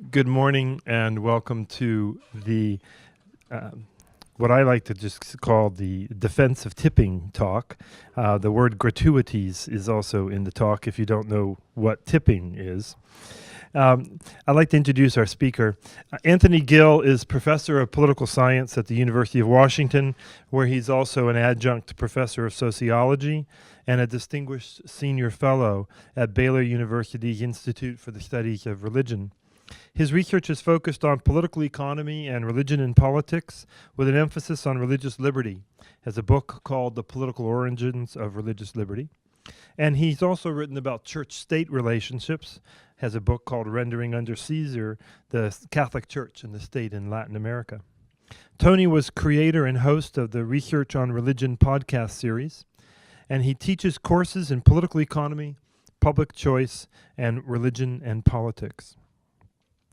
Good morning and welcome to the what I like to just call the defense of tipping talk. The word gratuities is also in the talk if you don't know what tipping is. I'd like to introduce our speaker. Anthony Gill is professor of political science at the University of Washington, where he's also an adjunct professor of sociology and a distinguished senior fellow at Baylor University's Institute for the Studies of Religion. His research is focused on political economy and religion and politics, with an emphasis on religious liberty. He has a book called The Political Origins of Religious Liberty. And he's also written about church-state relationships, has a book called Rendering Under Caesar, the Catholic Church and the State in Latin America. Tony was creator and host of the Research on Religion podcast series, and he teaches courses in political economy, public choice, and religion and politics.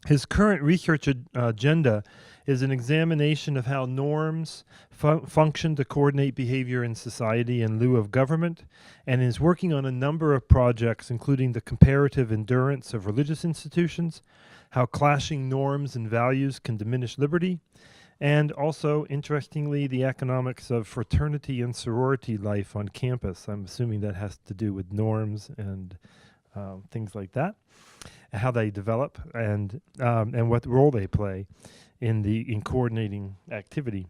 His current research agenda is an examination of how norms function to coordinate behavior in society in lieu of government, and is working on a number of projects, including the comparative endurance of religious institutions, how clashing norms and values can diminish liberty, and also, interestingly, the economics of fraternity and sorority life on campus. I'm assuming that has to do with norms and things like that, how they develop, and what role they play in coordinating activity.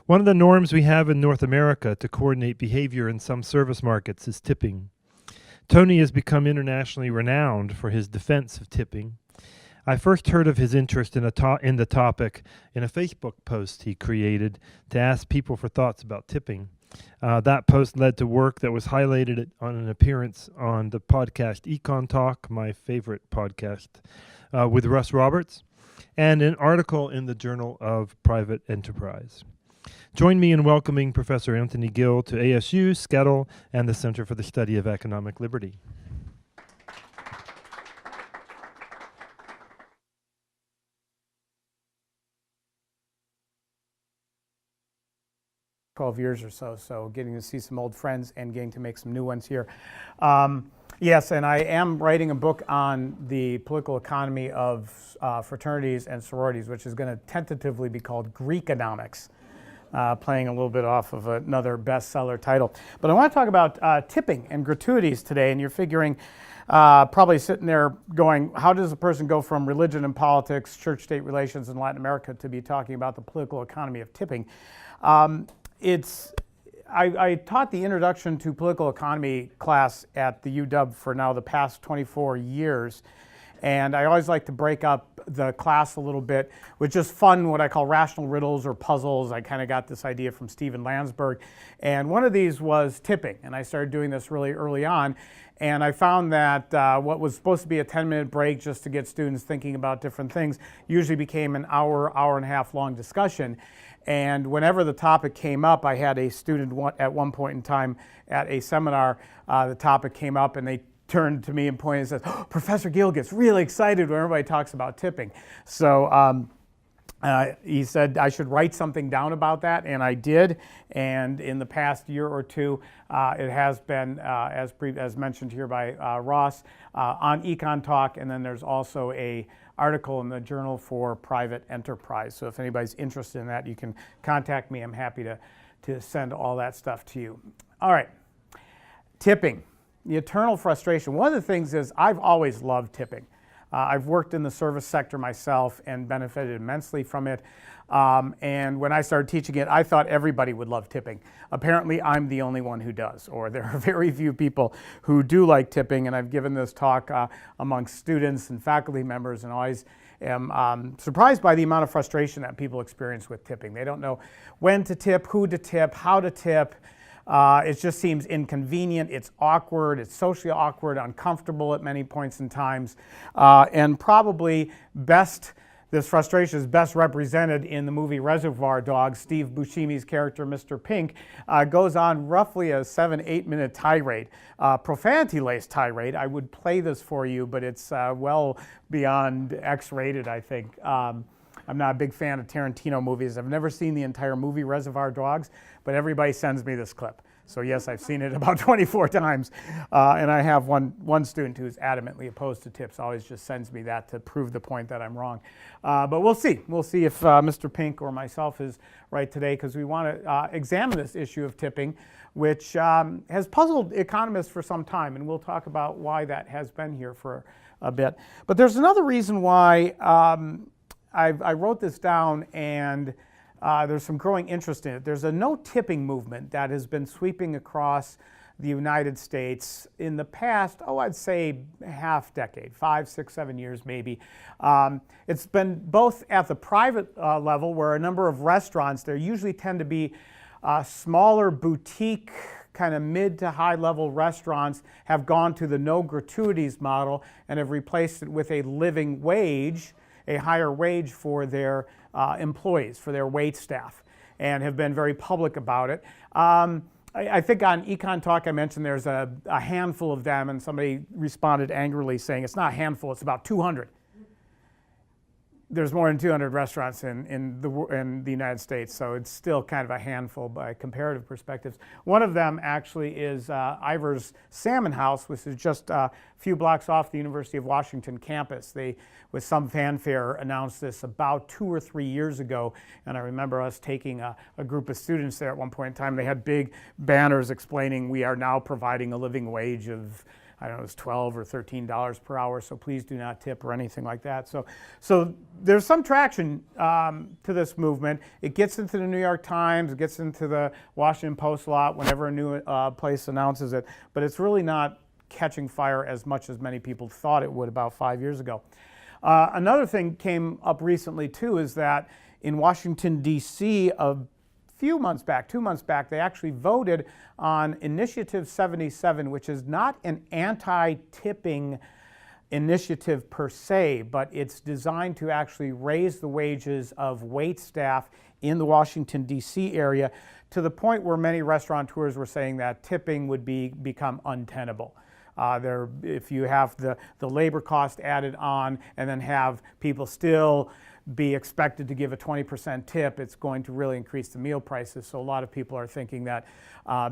One of the norms we have in North America to coordinate behavior in some service markets is tipping. Tony has become internationally renowned for his defense of tipping. I first heard of his interest in the topic in a Facebook post he created to ask people for thoughts about tipping. That post led to work that was highlighted on an appearance on the podcast Econ Talk, my favorite podcast, with Russ Roberts, and an article in the Journal of Private Enterprise. Join me in welcoming Professor Anthony Gill to ASU, Skettle, and the Center for the Study of Economic Liberty. 12 years or so getting to see some old friends and getting to make some new ones here. Yes, and I am writing a book on the political economy of fraternities and sororities, which is going to tentatively be called Greekonomics, playing a little bit off of another bestseller title. But I want to talk about tipping and gratuities today, and you're figuring, probably sitting there going, how does a person go from religion and politics, church-state relations in Latin America to be talking about the political economy of tipping? I taught the Introduction to Political Economy class at the UW for now the past 24 years, and I always like to break up the class a little bit with just fun, what I call rational riddles or puzzles. I kind of got this idea from Stephen Landsberg, and one of these was tipping, and I started doing this really early on, and I found that what was supposed to be a 10-minute break just to get students thinking about different things usually became an hour and a half long discussion. And whenever the topic came up, I had a student at one point in time at a seminar, the topic came up and they turned to me and pointed and said, oh, Professor Gill gets really excited when everybody talks about tipping. So he said I should write something down about that, and I did. And in the past year or two, it has been, as mentioned here by Ross, on Econ Talk, and then there's also a article in the Journal for Private Enterprise. So if anybody's interested in that, you can contact me. I'm happy to send all that stuff to you. All right, tipping, the eternal frustration. One of the things is I've always loved tipping. I've worked in the service sector myself and benefited immensely from it. And when I started teaching it, I thought everybody would love tipping. Apparently, I'm the only one who does, or there are very few people who do like tipping. And I've given this talk amongst students and faculty members, and always am surprised by the amount of frustration that people experience with tipping. They don't know when to tip, who to tip, how to tip. It just seems inconvenient, it's awkward, it's socially awkward, uncomfortable at many points in times, and probably this frustration is best represented in the movie Reservoir Dogs. Steve Buscemi's character, Mr. Pink, goes on roughly a 7-8 minute tirade, profanity-laced tirade. I would play this for you, but it's well beyond X-rated, I think. I'm not a big fan of Tarantino movies. I've never seen the entire movie Reservoir Dogs, but everybody sends me this clip. So yes, I've seen it about 24 times. And I have one student who's adamantly opposed to tips, always just sends me that to prove the point that I'm wrong. But we'll see. We'll see if Mr. Pink or myself is right today, because we want to examine this issue of tipping, which has puzzled economists for some time. And we'll talk about why that has been here for a bit. But there's another reason why I wrote this down, and there's some growing interest in it. There's a no tipping movement that has been sweeping across the United States in the past, I'd say half decade, 5, 6, 7 years maybe. It's been both at the private level, where a number of restaurants, there usually tend to be smaller boutique, kind of mid to high level restaurants, have gone to the no gratuities model and have replaced it with a living wage, a higher wage for their employees, for their wait staff, and have been very public about it. I think on Econ Talk I mentioned there's a handful of them, and somebody responded angrily saying it's not a handful, it's about 200. There's more than 200 restaurants in the United States, so it's still kind of a handful by comparative perspectives. One of them actually is Ivar's Salmon House, which is just a few blocks off the University of Washington campus. They, with some fanfare, announced this about 2 or 3 years ago, and I remember us taking a group of students there at one point in time. They had big banners explaining, we are now providing a living wage of, I don't know, it was $12 or $13 per hour, so please do not tip or anything like that. So there's some traction to this movement. It gets into the New York Times, it gets into the Washington Post a lot whenever a new place announces it, but it's really not catching fire as much as many people thought it would about 5 years ago. Another thing came up recently too, is that in Washington, D.C., a few months back, 2 months back, they actually voted on Initiative 77, which is not an anti-tipping initiative per se, but it's designed to actually raise the wages of wait staff in the Washington, D.C. area, to the point where many restaurateurs were saying that tipping would become untenable. If you have the labor cost added on and then have people still be expected to give a 20% tip, it's going to really increase the meal prices. So a lot of people are thinking that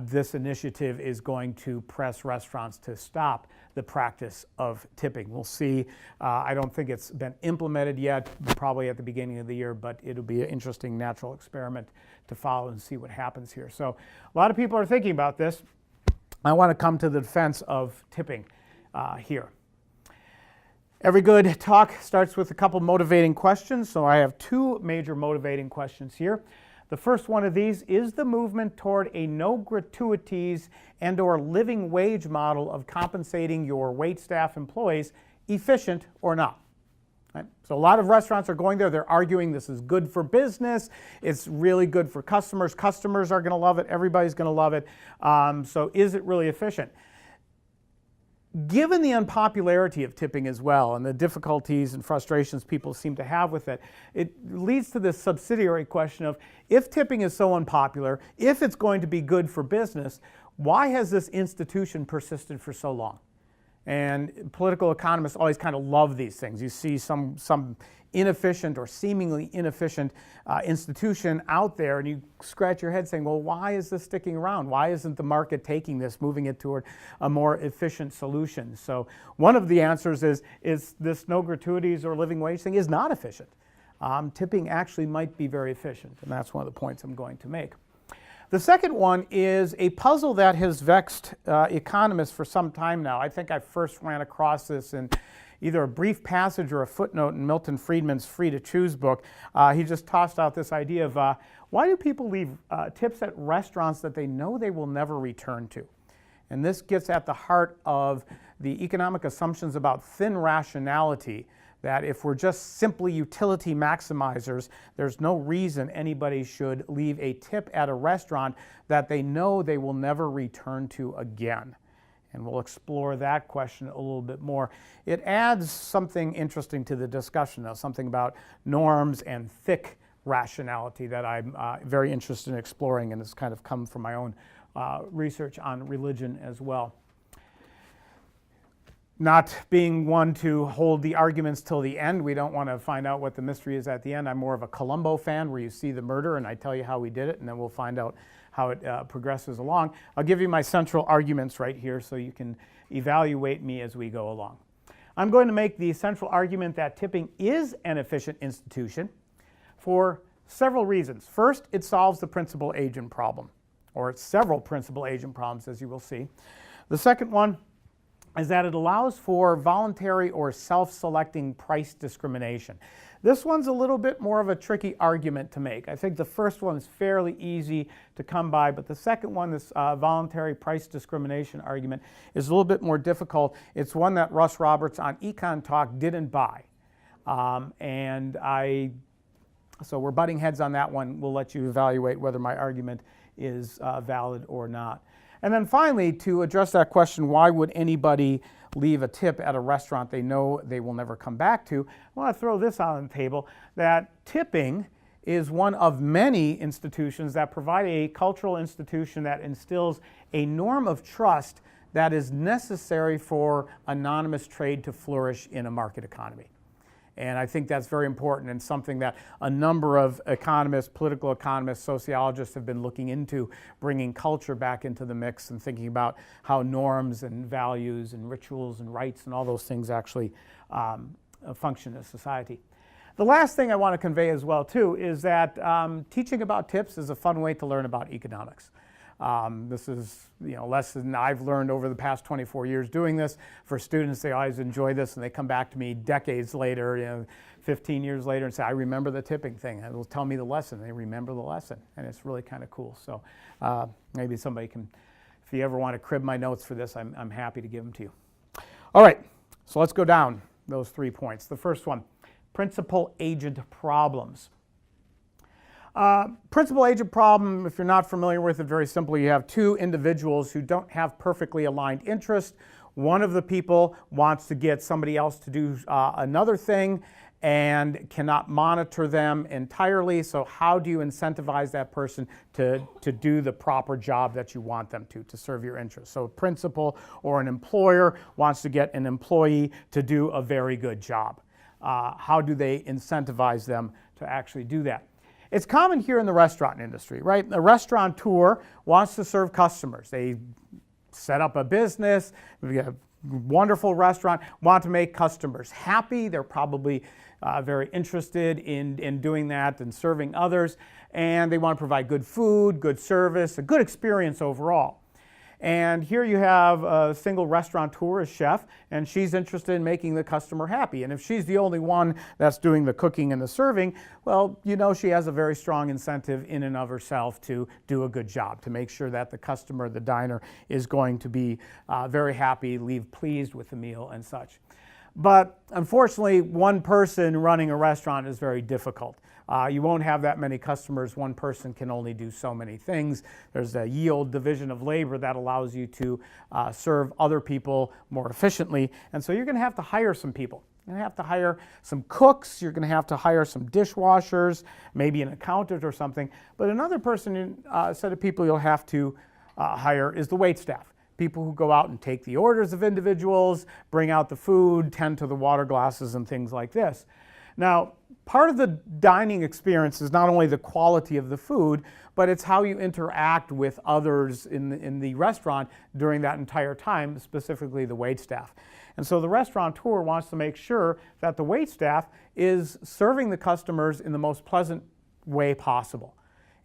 this initiative is going to press restaurants to stop the practice of tipping. We'll see. I don't think it's been implemented yet, probably at the beginning of the year, but it'll be an interesting natural experiment to follow and see what happens here. So a lot of people are thinking about this. I want to come to the defense of tipping here. Every good talk starts with a couple motivating questions, so I have 2 major motivating questions here. The first one of these is the movement toward a no gratuities and or living wage model of compensating your wait staff employees efficient or not. Right? So a lot of restaurants are going there. They're arguing this is good for business. It's really good for customers. Customers are going to love it. Everybody's going to love it. So is it really efficient? Given the unpopularity of tipping as well, and the difficulties and frustrations people seem to have with it, it leads to this subsidiary question of, if tipping is so unpopular, if it's going to be good for business, why has this institution persisted for so long? And political economists always kind of love these things. You see some inefficient or seemingly inefficient institution out there, and you scratch your head saying, well, why is this sticking around? Why isn't the market taking this, moving it toward a more efficient solution? So one of the answers is this no gratuities or living wage thing is not efficient. Tipping actually might be very efficient, and that's one of the points I'm going to make. The second one is a puzzle that has vexed economists for some time now. I think I first ran across this in either a brief passage or a footnote in Milton Friedman's Free to Choose book. He just tossed out this idea of why do people leave tips at restaurants that they know they will never return to? And this gets at the heart of the economic assumptions about thin rationality, that if we're just simply utility maximizers, there's no reason anybody should leave a tip at a restaurant that they know they will never return to again. And we'll explore that question a little bit more. It adds something interesting to the discussion, though, something about norms and thick rationality that I'm very interested in exploring, and it's kind of come from my own research on religion as well. Not being one to hold the arguments till the end, we don't want to find out what the mystery is at the end. I'm more of a Columbo fan, where you see the murder and I tell you how we did it, and then we'll find out how it progresses along. I'll give you my central arguments right here so you can evaluate me as we go along. I'm going to make the central argument that tipping is an efficient institution for several reasons. First, it solves the principal agent problem, or several principal agent problems, as you will see. The second one is that it allows for voluntary or self-selecting price discrimination. This one's a little bit more of a tricky argument to make. I think the first one is fairly easy to come by, but the second one, this voluntary price discrimination argument, is a little bit more difficult. It's one that Russ Roberts on Econ Talk didn't buy. So we're butting heads on that one. We'll let you evaluate whether my argument is valid or not. And then finally, to address that question, why would anybody leave a tip at a restaurant they know they will never come back to? I want to throw this on the table, that tipping is one of many institutions that provide a cultural institution that instills a norm of trust that is necessary for anonymous trade to flourish in a market economy. And I think that's very important and something that a number of economists, political economists, sociologists have been looking into, bringing culture back into the mix and thinking about how norms and values and rituals and rights and all those things actually function in society. The last thing I want to convey as well, too, is that teaching about tips is a fun way to learn about economics. This is a lesson I've learned over the past 24 years doing this. For students, they always enjoy this, and they come back to me decades later, 15 years later, and say, I remember the tipping thing. And they'll tell me the lesson. They remember the lesson, and it's really kind of cool. So maybe somebody can, if you ever want to crib my notes for this, I'm happy to give them to you. All right, so let's go down those 3 points. The first one, principal agent problems. Principal agent problem, if you're not familiar with it, very simply, you have two individuals who don't have perfectly aligned interests. One of the people wants to get somebody else to do another thing and cannot monitor them entirely. So how do you incentivize that person to do the proper job that you want them to serve your interests? So a principal or an employer wants to get an employee to do a very good job. How do they incentivize them to actually do that? It's common here in the restaurant industry, right? A restaurateur wants to serve customers. They set up a business, a wonderful restaurant, want to make customers happy. They're probably very interested in doing that and serving others. And they want to provide good food, good service, a good experience overall. And here you have a single restaurateur, a chef, and she's interested in making the customer happy. And if she's the only one that's doing the cooking and the serving, well, she has a very strong incentive in and of herself to do a good job, to make sure that the customer, the diner, is going to be very happy, leave pleased with the meal and such. But unfortunately, one person running a restaurant is very difficult. You won't have that many customers. One person can only do so many things. There's a yield division of labor that allows you to serve other people more efficiently. And so you're going to have to hire some people. You're going to have to hire some cooks. You're going to have to hire some dishwashers, maybe an accountant or something. But another person, set of people you'll have to hire is the waitstaff. People who go out and take the orders of individuals, bring out the food, tend to the water glasses and things like this. Now, part of the dining experience is not only the quality of the food, but it's how you interact with others in the restaurant during that entire time, specifically the waitstaff. And so the restaurateur wants to make sure that the waitstaff is serving the customers in the most pleasant way possible.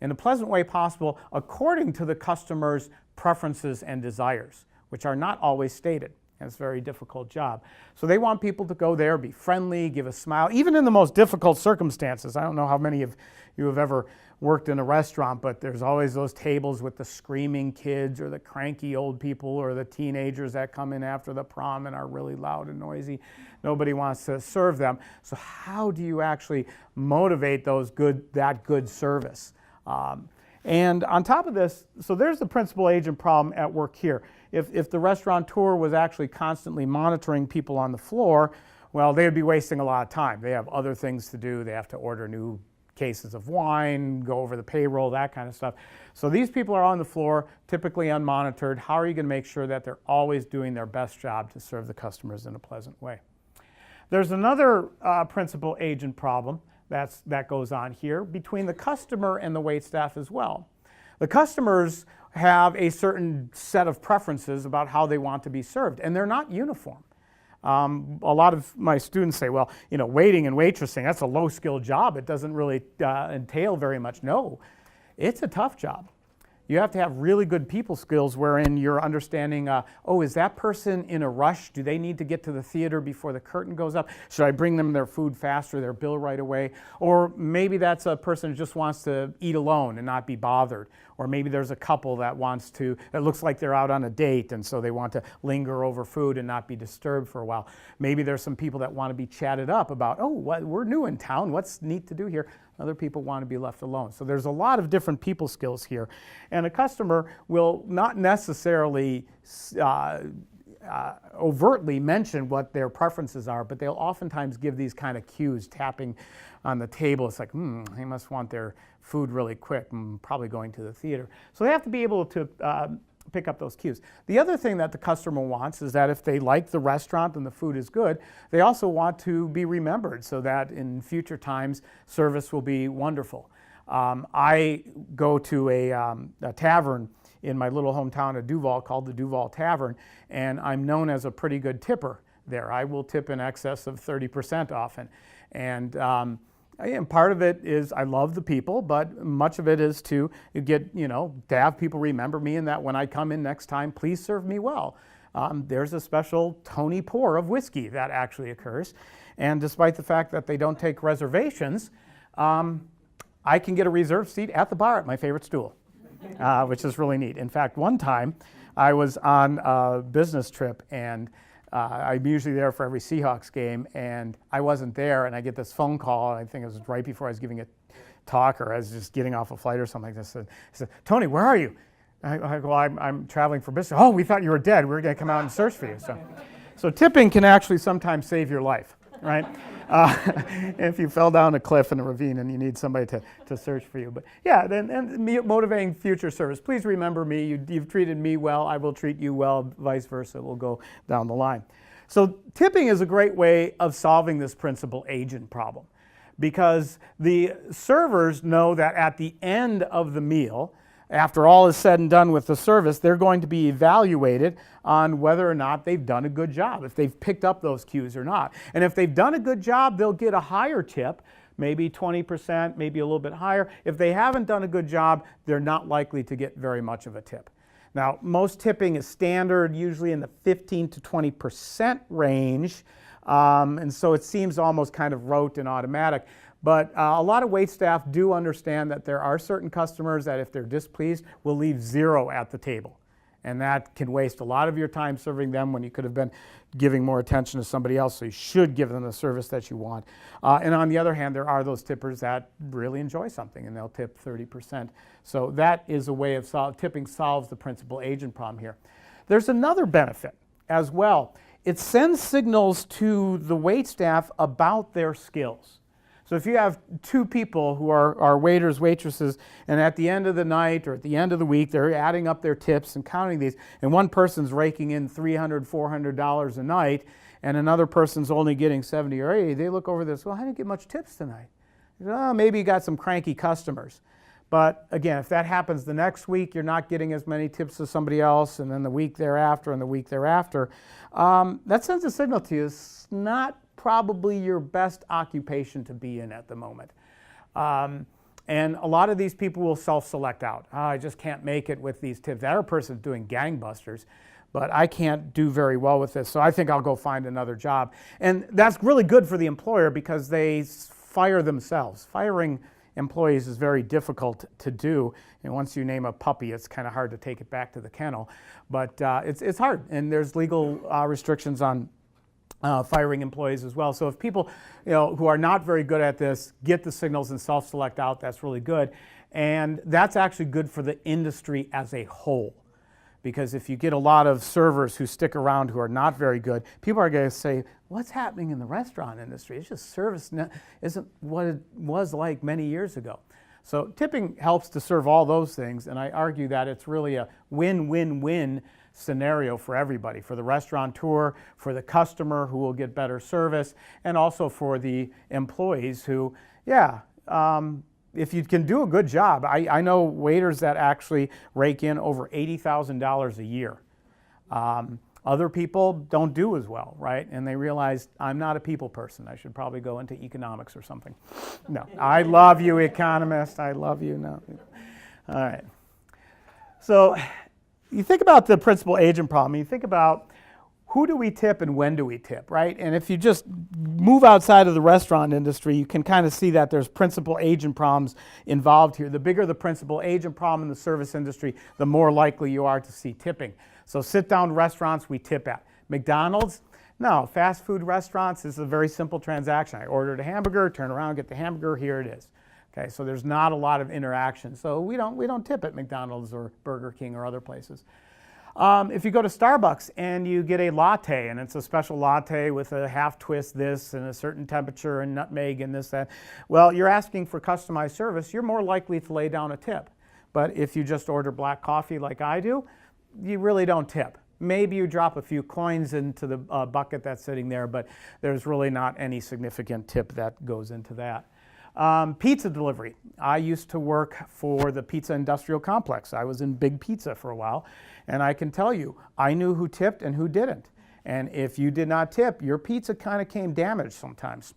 In a pleasant way possible according to the customer's preferences and desires, which are not always stated. And it's a very difficult job. So they want people to go there, be friendly, give a smile, even in the most difficult circumstances. I don't know how many of you have ever worked in a restaurant, but there's always those tables with the screaming kids or the cranky old people or the teenagers that come in after the prom and are really loud and noisy. Nobody wants to serve them. So how do you actually motivate that good service? And on top of this, so there's the principal agent problem at work here. If the restaurateur was actually constantly monitoring people on the floor, well, they would be wasting a lot of time. They have other things to do. They have to order new cases of wine, go over the payroll, that kind of stuff. So these people are on the floor, typically unmonitored. How are you going to make sure that they're always doing their best job to serve the customers in a pleasant way? There's another principal agent problem that goes on here between the customer and the waitstaff as well. The customers have a certain set of preferences about how they want to be served, and they're not uniform. A lot of my students say, well, waiting and waitressing, that's a low-skill job. It doesn't really entail very much. No, it's a tough job. You have to have really good people skills wherein you're understanding, oh, is that person in a rush? Do they need to get to the theater before the curtain goes up? Should I bring them their food faster, their bill right away? Or maybe that's a person who just wants to eat alone and not be bothered. Or maybe there's a couple that it looks like they're out on a date, and so they want to linger over food and not be disturbed for a while. Maybe there's some people that want to be chatted up about, oh, we're new in town, what's neat to do here? Other people want to be left alone. So there's a lot of different people skills here. And a customer will not necessarily overtly mention what their preferences are, but they'll oftentimes give these kind of cues, tapping on the table. It's like, they must want their food really quick, probably going to the theater. So they have to be able to pick up those cues. The other thing that the customer wants is that if they like the restaurant and the food is good, they also want to be remembered so that in future times service will be wonderful. I go to a tavern in my little hometown of Duval called the Duval Tavern, and I'm known as a pretty good tipper there. I will tip in excess of 30% often. And part of it is I love the people, but much of it is to get, to have people remember me and that when I come in next time, please serve me well. There's a special Tony pour of whiskey that actually occurs. And despite the fact that they don't take reservations, I can get a reserved seat at the bar at my favorite stool, which is really neat. In fact, one time I was on a business trip and I'm usually there for every Seahawks game, and I wasn't there, and I get this phone call, and I think it was right before I was giving a talk, or I was just getting off a flight or something like this. I said, Tony, where are you? I go, I'm traveling for business. Oh, we thought you were dead. We were going to come out and search for you. So tipping can actually sometimes save your life, right? If you fell down a cliff in a ravine and you need somebody to search for you. But yeah, and motivating future service. Please remember me. You've treated me well. I will treat you well. Vice versa. We'll go down the line. So tipping is a great way of solving this principal agent problem, because the servers know that at the end of the meal, after all is said and done with the service, they're going to be evaluated on whether or not they've done a good job, if they've picked up those cues or not. And if they've done a good job, they'll get a higher tip, maybe 20%, maybe a little bit higher. If they haven't done a good job, they're not likely to get very much of a tip. Now, most tipping is standard, usually in the 15 to 20% range, and so it seems almost kind of rote and automatic. But a lot of waitstaff do understand that there are certain customers that if they're displeased will leave 0 at the table. And that can waste a lot of your time serving them when you could have been giving more attention to somebody else. So you should give them the service that you want. And on the other hand, there are those tippers that really enjoy something and they'll tip 30%. So that is a way of tipping solves the principal agent problem here. There's another benefit as well. It sends signals to the waitstaff about their skills. So if you have 2 people who are waiters, waitresses, and at the end of the night or at the end of the week, they're adding up their tips and counting these, and one person's raking in $300, $400 a night, and another person's only getting 70 or 80, they look over this, well, I didn't get much tips tonight. Oh, maybe you got some cranky customers. But again, if that happens the next week, you're not getting as many tips as somebody else, and then the week thereafter and the week thereafter, that sends a signal to you. It's not probably your best occupation to be in at the moment. And a lot of these people will self-select out. Oh, I just can't make it with these tips. That other person's doing gangbusters, but I can't do very well with this, so I think I'll go find another job. And that's really good for the employer because they fire themselves. Firing employees is very difficult to do, and once you name a puppy, it's kind of hard to take it back to the kennel. But it's hard, and there's legal restrictions on firing employees as well. So if people who are not very good at this get the signals and self-select out, that's really good. And that's actually good for the industry as a whole. Because if you get a lot of servers who stick around who are not very good, people are going to say, what's happening in the restaurant industry? It's just service isn't what it was like many years ago. So tipping helps to serve all those things, and I argue that it's really a win-win-win scenario for everybody, for the restaurateur, for the customer who will get better service, and also for the employees who, if you can do a good job, I know waiters that actually rake in over $80,000 a year. Other people don't do as well, right? And they realize, I'm not a people person. I should probably go into economics or something. No, I love you, economists. I love you. No. All right. So you think about the principal agent problem. You think about who do we tip and when do we tip, right? And if you just move outside of the restaurant industry, you can kind of see that there's principal agent problems involved here. The bigger the principal agent problem in the service industry, the more likely you are to see tipping. So sit-down restaurants, we tip at. McDonald's, no. Fast food restaurants, this is a very simple transaction. I ordered a hamburger, turn around, get the hamburger, here it is. Okay, so there's not a lot of interaction. So we don't tip at McDonald's or Burger King or other places. If you go to Starbucks and you get a latte, and it's a special latte with a half twist this and a certain temperature and nutmeg and this, that, well, you're asking for customized service, you're more likely to lay down a tip. But if you just order black coffee like I do, you really don't tip. Maybe you drop a few coins into the bucket that's sitting there, but there's really not any significant tip that goes into that. Pizza delivery. I used to work for the pizza industrial complex. I was in Big Pizza for a while, and I can tell you, I knew who tipped and who didn't. And if you did not tip, your pizza kind of came damaged sometimes.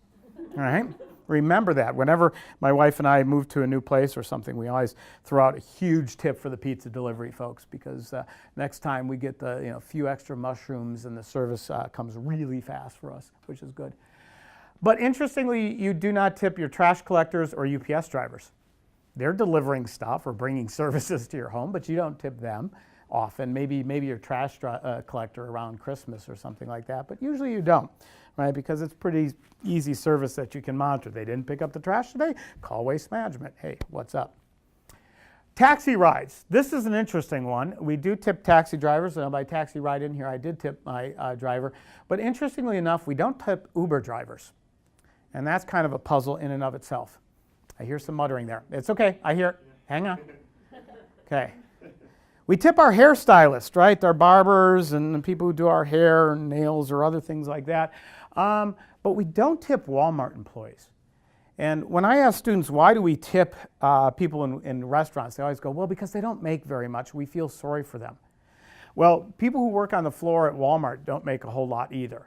All right? Remember that. Whenever my wife and I move to a new place or something, we always throw out a huge tip for the pizza delivery folks, because next time we get the few extra mushrooms and the service comes really fast for us, which is good. But interestingly, you do not tip your trash collectors or UPS drivers. They're delivering stuff or bringing services to your home, but you don't tip them often. Maybe your trash collector around Christmas or something like that, but usually you don't, right? Because it's pretty easy service that you can monitor. They didn't pick up the trash today? Call Waste Management. Hey, what's up? Taxi rides. This is an interesting one. We do tip taxi drivers, and by taxi ride in here, I did tip my driver. But interestingly enough, we don't tip Uber drivers. And that's kind of a puzzle in and of itself. I hear some muttering there. It's okay, I hear it. Hang on. Okay. We tip our hairstylists, right? Our barbers and the people who do our hair and nails or other things like that. But we don't tip Walmart employees. And when I ask students, why do we tip people in restaurants, they always go, well, because they don't make very much. We feel sorry for them. Well, people who work on the floor at Walmart don't make a whole lot either.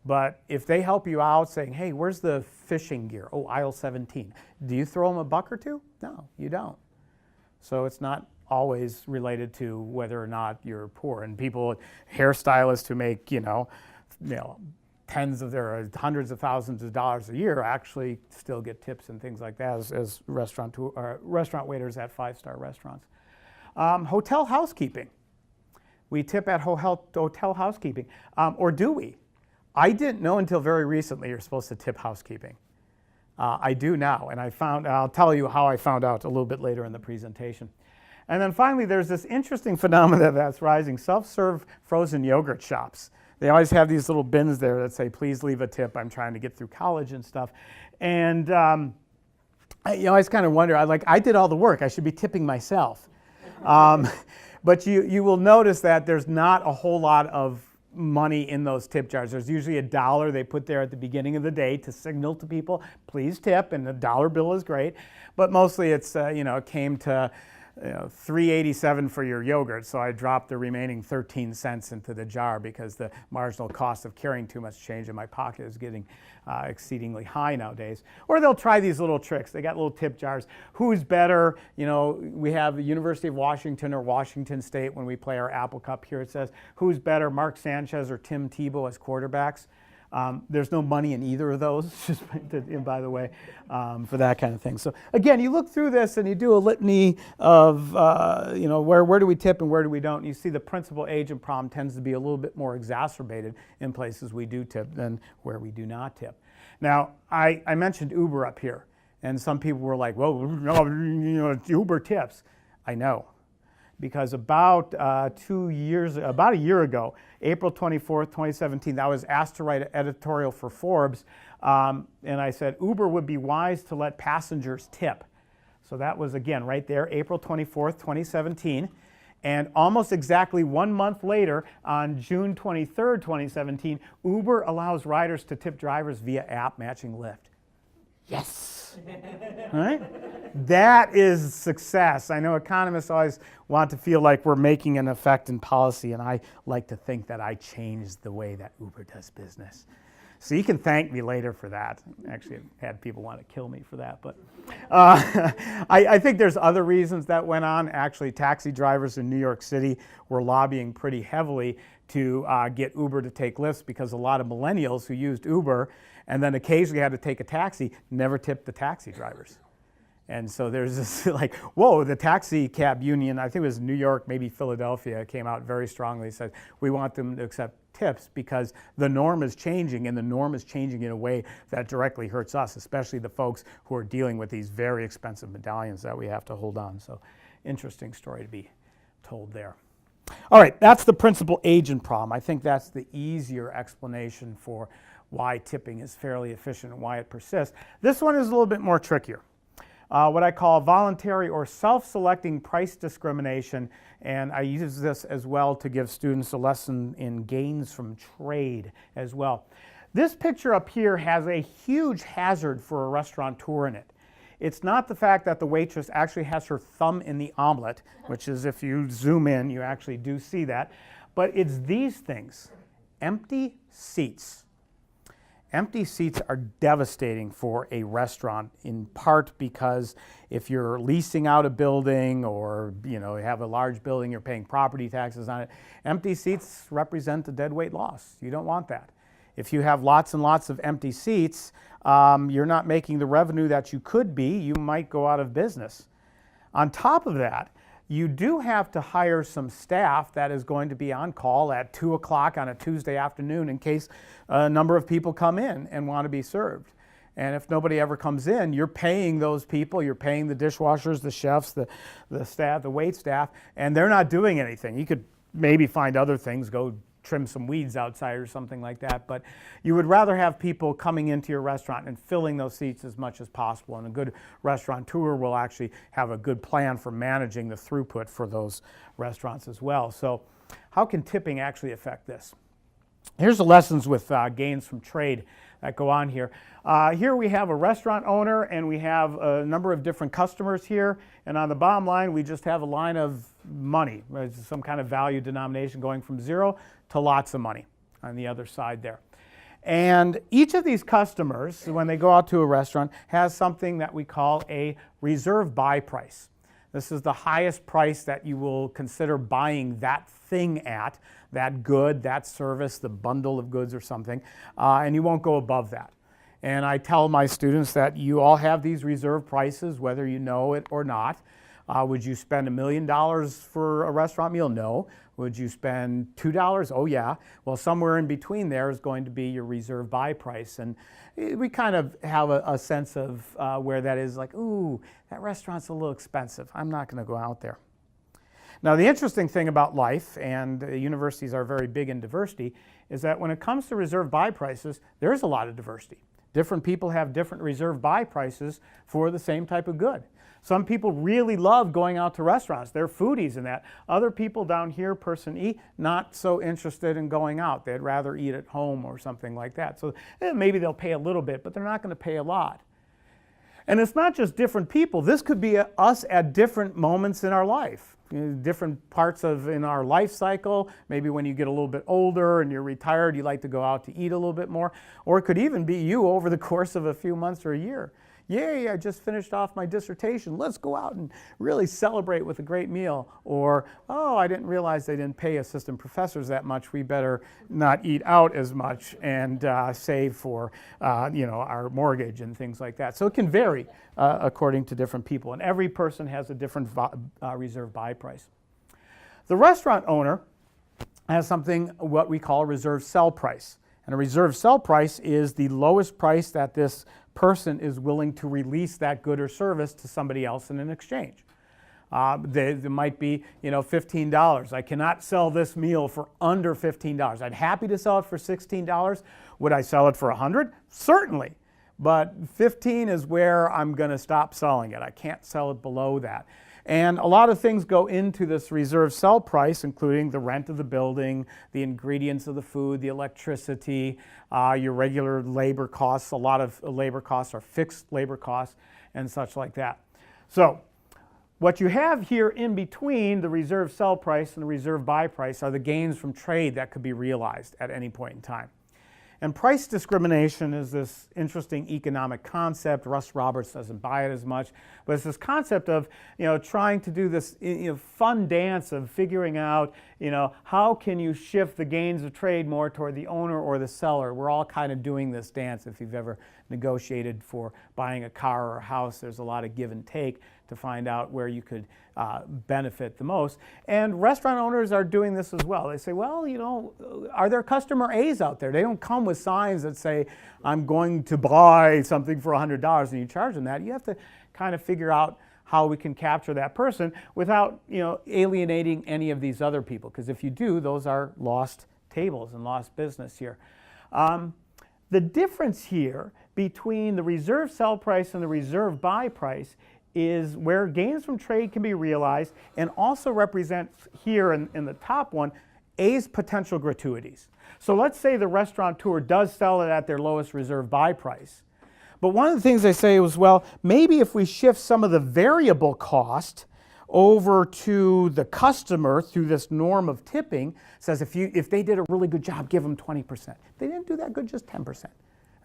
But if they help you out saying, hey, where's the fishing gear? Oh, aisle 17. Do you throw them a buck or two? No, you don't. So it's not always related to whether or not you're poor. And people, hairstylists who make, tens of their hundreds of thousands of dollars a year actually still get tips and things like that as restaurant waiters at five-star restaurants. Hotel housekeeping. We tip at hotel housekeeping. Or do we? I didn't know until very recently you're supposed to tip housekeeping. I do now, and I'll tell you how I found out a little bit later in the presentation. And then finally, there's this interesting phenomenon that's rising, self-serve frozen yogurt shops. They always have these little bins there that say, please leave a tip, I'm trying to get through college and stuff. And I always kind of wonder, I did all the work, I should be tipping myself. But you will notice that there's not a whole lot of money in those tip jars. There's usually $1 they put there at the beginning of the day to signal to people, please tip, and the dollar bill is great. But mostly it's, it came to $3.87 for your yogurt, so I dropped the remaining 13 cents into the jar because the marginal cost of carrying too much change in my pocket is getting exceedingly high nowadays. Or they'll try these little tricks. They got little tip jars. Who's better? We have the University of Washington or Washington State when we play our Apple Cup here. It says, who's better, Mark Sanchez or Tim Tebow as quarterbacks? There's no money in either of those, just by the way, for that kind of thing. So again, you look through this and you do a litany of, where do we tip and where do we don't. And you see the principal agent problem tends to be a little bit more exacerbated in places we do tip than where we do not tip. Now, I mentioned Uber up here, and some people were like, well, Uber tips. I know. Because about a year ago, April 24th, 2017, I was asked to write an editorial for Forbes, and I said Uber would be wise to let passengers tip. So that was, again, right there, April 24th, 2017. And almost exactly 1 month later, on June 23rd, 2017, Uber allows riders to tip drivers via app matching Lyft. Yes! tips, right? That is success. I know economists always want to feel like we're making an effect in policy, and I like to think that I changed the way that Uber does business. So you can thank me later for that. Actually, I've had people want to kill me for that, but I think there's other reasons that went on. Actually, taxi drivers in New York City were lobbying pretty heavily to get Uber to take lifts, because a lot of millennials who used Uber and then occasionally had to take a taxi never tipped the taxi drivers. And so there's this like, whoa, the taxi cab union, I think it was New York, maybe Philadelphia, came out very strongly, said, we want them to accept tips because the norm is changing, and the norm is changing in a way that directly hurts us, especially the folks who are dealing with these very expensive medallions that we have to hold on. So interesting story to be told there. All right, that's the principal agent problem. I think that's the easier explanation for why tipping is fairly efficient and why it persists. This one is a little bit more trickier. What I call voluntary or self-selecting price discrimination, and I use this as well to give students a lesson in gains from trade as well. This picture up here has a huge hazard for a restaurateur in it. It's not the fact that the waitress actually has her thumb in the omelet, which is, if you zoom in, you actually do see that, but it's these things: empty seats. Empty seats are devastating for a restaurant, in part because if you're leasing out a building, or you have a large building, you're paying property taxes on it, empty seats represent a deadweight loss. You don't want that. If you have lots and lots of empty seats, you're not making the revenue that you could be. You might go out of business. On top of that, you do have to hire some staff that is going to be on call at 2 o'clock on a Tuesday afternoon in case a number of people come in and want to be served. And if nobody ever comes in, you're paying those people, you're paying the dishwashers, the chefs, the staff, the wait staff, and they're not doing anything. You could maybe find other things, go trim some weeds outside or something like that, but you would rather have people coming into your restaurant and filling those seats as much as possible, and a good restaurateur will actually have a good plan for managing the throughput for those restaurants as well. So how can tipping actually affect this? Here's the lessons with gains from trade that go on here. Here we have a restaurant owner, and we have a number of different customers here, and on the bottom line we just have a line of money. There's some kind of value denomination going from 0 to lots of money on the other side there. And each of these customers, when they go out to a restaurant, has something that we call a reserve buy price. This is the highest price that you will consider buying that thing at, that good, that service, the bundle of goods or something, and you won't go above that. And I tell my students that you all have these reserve prices, whether you know it or not. Would you spend $1 million for a restaurant meal? No. Would you spend $2? Oh yeah. Well, somewhere in between there is going to be your reserve buy price. And we kind of have a sense of where that is, like, ooh, that restaurant's a little expensive. I'm not going to go out there. Now, the interesting thing about life, and universities are very big in diversity, is that when it comes to reserve buy prices, there's a lot of diversity. Different people have different reserve buy prices for the same type of good. Some people really love going out to restaurants. They're foodies in that. Other people down here, person E, not so interested in going out. They'd rather eat at home or something like that. So maybe they'll pay a little bit, but they're not going to pay a lot. And it's not just different people. This could be us at different moments in our life. Different parts in our life cycle. Maybe when you get a little bit older and you're retired, you like to go out to eat a little bit more. Or it could even be you over the course of a few months or a year. Yay, I just finished off my dissertation. Let's go out and really celebrate with a great meal. Or, oh, I didn't realize they didn't pay assistant professors that much. We better not eat out as much and save for our mortgage and things like that. So it can vary according to different people. And every person has a different reserve buy price. The restaurant owner has something what we call a reserve sell price. And a reserve sell price is the lowest price that this person is willing to release that good or service to somebody else in an exchange. There might be, $15. I cannot sell this meal for under $15. I'm happy to sell it for $16. Would I sell it for $100? Certainly. But $15 is where I'm going to stop selling it. I can't sell it below that. And a lot of things go into this reserve sell price, including the rent of the building, the ingredients of the food, the electricity, your regular labor costs. A lot of labor costs are fixed labor costs and such like that. So what you have here in between the reserve sell price and the reserve buy price are the gains from trade that could be realized at any point in time. And price discrimination is this interesting economic concept. Russ Roberts doesn't buy it as much, but it's this concept of, trying to do this fun dance of figuring out, how can you shift the gains of trade more toward the owner or the seller. We're all kind of doing this dance. If you've ever negotiated for buying a car or a house, there's a lot of give and take to find out where you could benefit the most. And restaurant owners are doing this as well. They say, well, are there customer A's out there? They don't come with signs that say, I'm going to buy something for $100 and you charge them that. You have to kind of figure out how we can capture that person without alienating any of these other people. Because if you do, those are lost tables and lost business here. The difference here between the reserve sell price and the reserve buy price is where gains from trade can be realized, and also represents here in the top one, A's potential gratuities. So let's say the restaurateur does sell it at their lowest reserve buy price. But one of the things they say was, well, maybe if we shift some of the variable cost over to the customer through this norm of tipping, says if they did a really good job, give them 20%. If they didn't do that good, just 10%.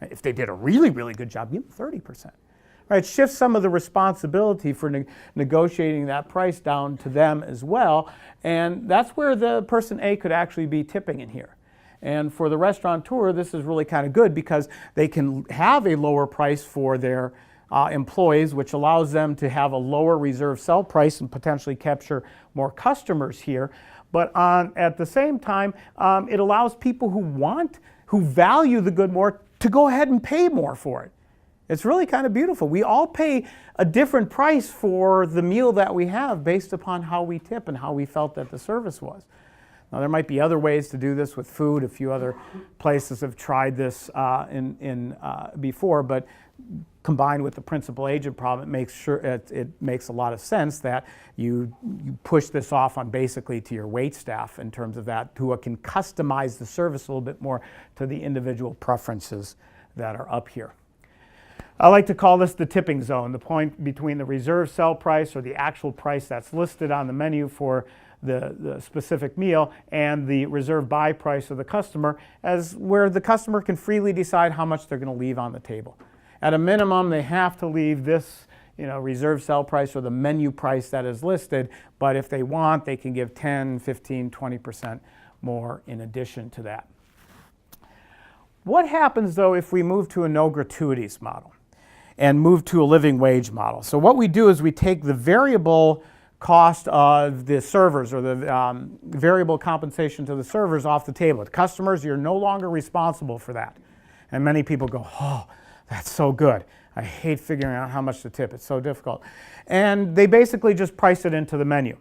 If they did a really, really good job, give them 30%. Right, shift some of the responsibility for negotiating that price down to them as well, and that's where the person A could actually be tipping in here. And for the restaurateur, this is really kind of good because they can have a lower price for their employees, which allows them to have a lower reserve sell price and potentially capture more customers here. But at the same time, it allows people who value the good more to go ahead and pay more for it. It's really kind of beautiful. We all pay a different price for the meal that we have based upon how we tip and how we felt that the service was. Now, there might be other ways to do this with food. A few other places have tried this before, but combined with the principal agent problem, it makes a lot of sense that you push this off on basically to your wait staff in terms of that, who can customize the service a little bit more to the individual preferences that are up here. I like to call this the tipping zone, the point between the reserve sell price or the actual price that's listed on the menu for the specific meal and the reserve buy price of the customer, as where the customer can freely decide how much they're going to leave on the table. At a minimum, they have to leave this reserve sell price or the menu price that is listed, but if they want, they can give 10, 15, 20% more in addition to that. What happens, though, if we move to a no gratuities model and move to a living wage model? So what we do is we take the variable cost of the servers or the variable compensation to the servers off the table. The customers, you're no longer responsible for that. And many people go, oh, that's so good. I hate figuring out how much to tip. It's so difficult. And they basically just price it into the menu.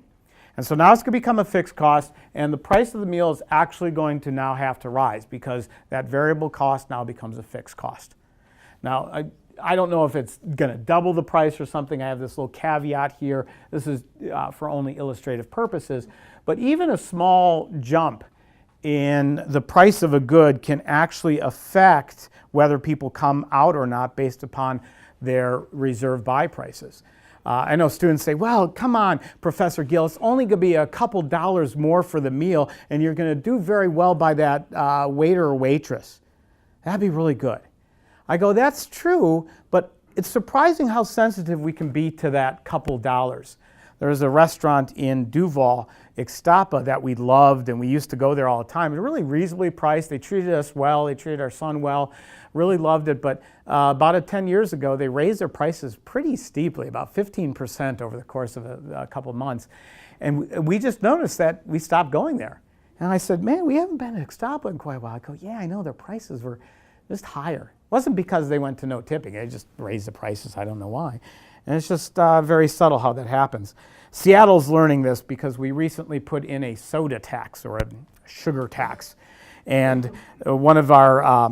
And so now it's going to become a fixed cost, and the price of the meal is actually going to now have to rise because that variable cost now becomes a fixed cost. Now, I don't know if it's going to double the price or something. I have this little caveat here. This is for only illustrative purposes. But even a small jump in the price of a good can actually affect whether people come out or not based upon their reserve buy prices. I know students say, well, come on, Professor Gill, it's only going to be a couple dollars more for the meal, and you're going to do very well by that waiter or waitress. That'd be really good. I go, that's true, but it's surprising how sensitive we can be to that couple dollars. There was a restaurant in Duval, Ixtapa, that we loved, and we used to go there all the time. It was really reasonably priced. They treated us well. They treated our son well. Really loved it, but about 10 years ago, they raised their prices pretty steeply, about 15% over the course of a couple of months. And we just noticed that we stopped going there. And I said, man, we haven't been to Ixtapa in quite a while. I go, yeah, I know, their prices were just higher. It wasn't because they went to no tipping. They just raised the prices. I don't know why. And it's just very subtle how that happens. Seattle's learning this because we recently put in a soda tax or a sugar tax. And one of our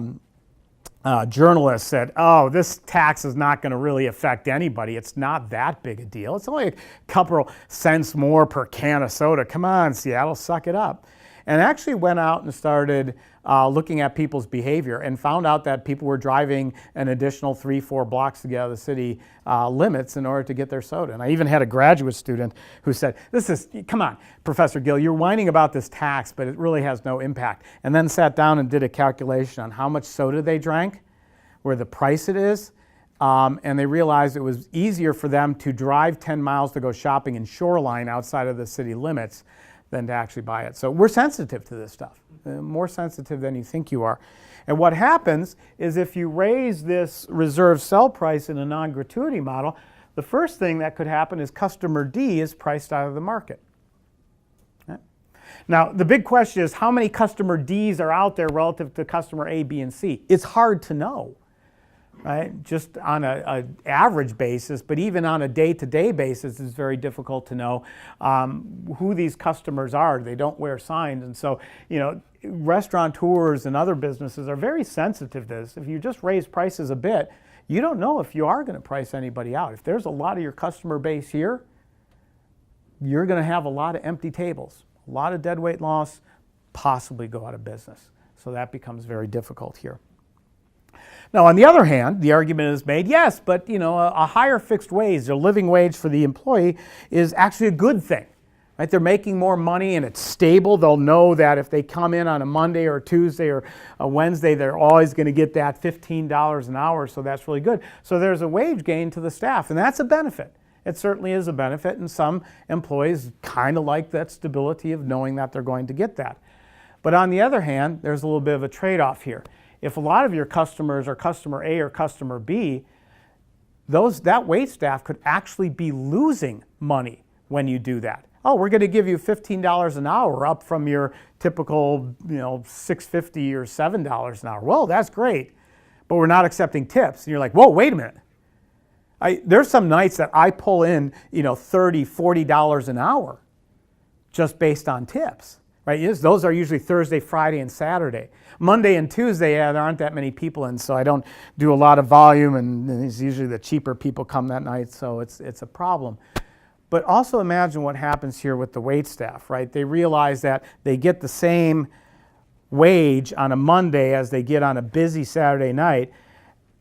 journalist said, oh, this tax is not going to really affect anybody. It's not that big a deal. It's only a couple cents more per can of soda. Come on, Seattle, suck it up. And actually went out and started looking at people's behavior and found out that people were driving an additional 3-4 blocks to get out of the city limits in order to get their soda. And I even had a graduate student who said, come on, Professor Gill, you're whining about this tax, but it really has no impact. And then sat down and did a calculation on how much soda they drank, where the price it is, and they realized it was easier for them to drive 10 miles to go shopping in Shoreline outside of the city limits than to actually buy it. So we're sensitive to this stuff, more sensitive than you think you are. And what happens is if you raise this reserve sell price in a non-gratuity model, the first thing that could happen is customer D is priced out of the market. Okay? Now, the big question is how many customer Ds are out there relative to customer A, B, and C? It's hard to know, right? Just on an average basis, but even on a day-to-day basis, it's very difficult to know who these customers are. They don't wear signs, and so restaurateurs and other businesses are very sensitive to this. If you just raise prices a bit, you don't know if you are going to price anybody out. If there's a lot of your customer base here, you're going to have a lot of empty tables, a lot of deadweight loss, possibly go out of business. So that becomes very difficult here. Now, on the other hand, the argument is made, yes, but a higher fixed wage, a living wage for the employee is actually a good thing. Right? They're making more money and it's stable. They'll know that if they come in on a Monday or a Tuesday or a Wednesday, they're always going to get that $15 an hour, so that's really good. So there's a wage gain to the staff, and that's a benefit. It certainly is a benefit, and some employees kind of like that stability of knowing that they're going to get that. But on the other hand, there's a little bit of a trade-off here. If a lot of your customers are customer A or customer B, that wait staff could actually be losing money when you do that. Oh, we're going to give you $15 an hour up from your typical $6.50 or $7 an hour. Well, that's great, but we're not accepting tips. And you're like, whoa, wait a minute. There's some nights that I pull in $30, $40 an hour just based on tips. Right? Yes, those are usually Thursday, Friday, and Saturday. Monday and Tuesday, there aren't that many people in, so I don't do a lot of volume, and it's usually the cheaper people come that night, so it's a problem. But also imagine what happens here with the wait staff, right? They realize that they get the same wage on a Monday as they get on a busy Saturday night.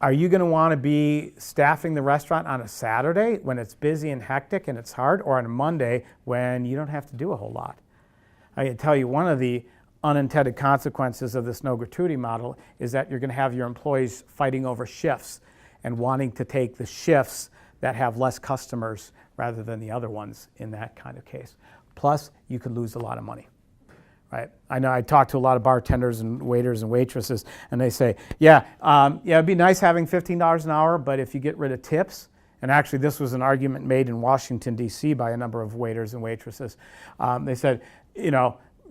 Are you going to want to be staffing the restaurant on a Saturday when it's busy and hectic and it's hard, or on a Monday when you don't have to do a whole lot? I can tell you one of the unintended consequences of this no gratuity model is that you're going to have your employees fighting over shifts and wanting to take the shifts that have less customers rather than the other ones in that kind of case. Plus, you could lose a lot of money. Right? I know I talk to a lot of bartenders and waiters and waitresses, and they say, yeah, it'd be nice having $15 an hour, but if you get rid of tips, and actually this was an argument made in Washington, D.C. by a number of waiters and waitresses. They said,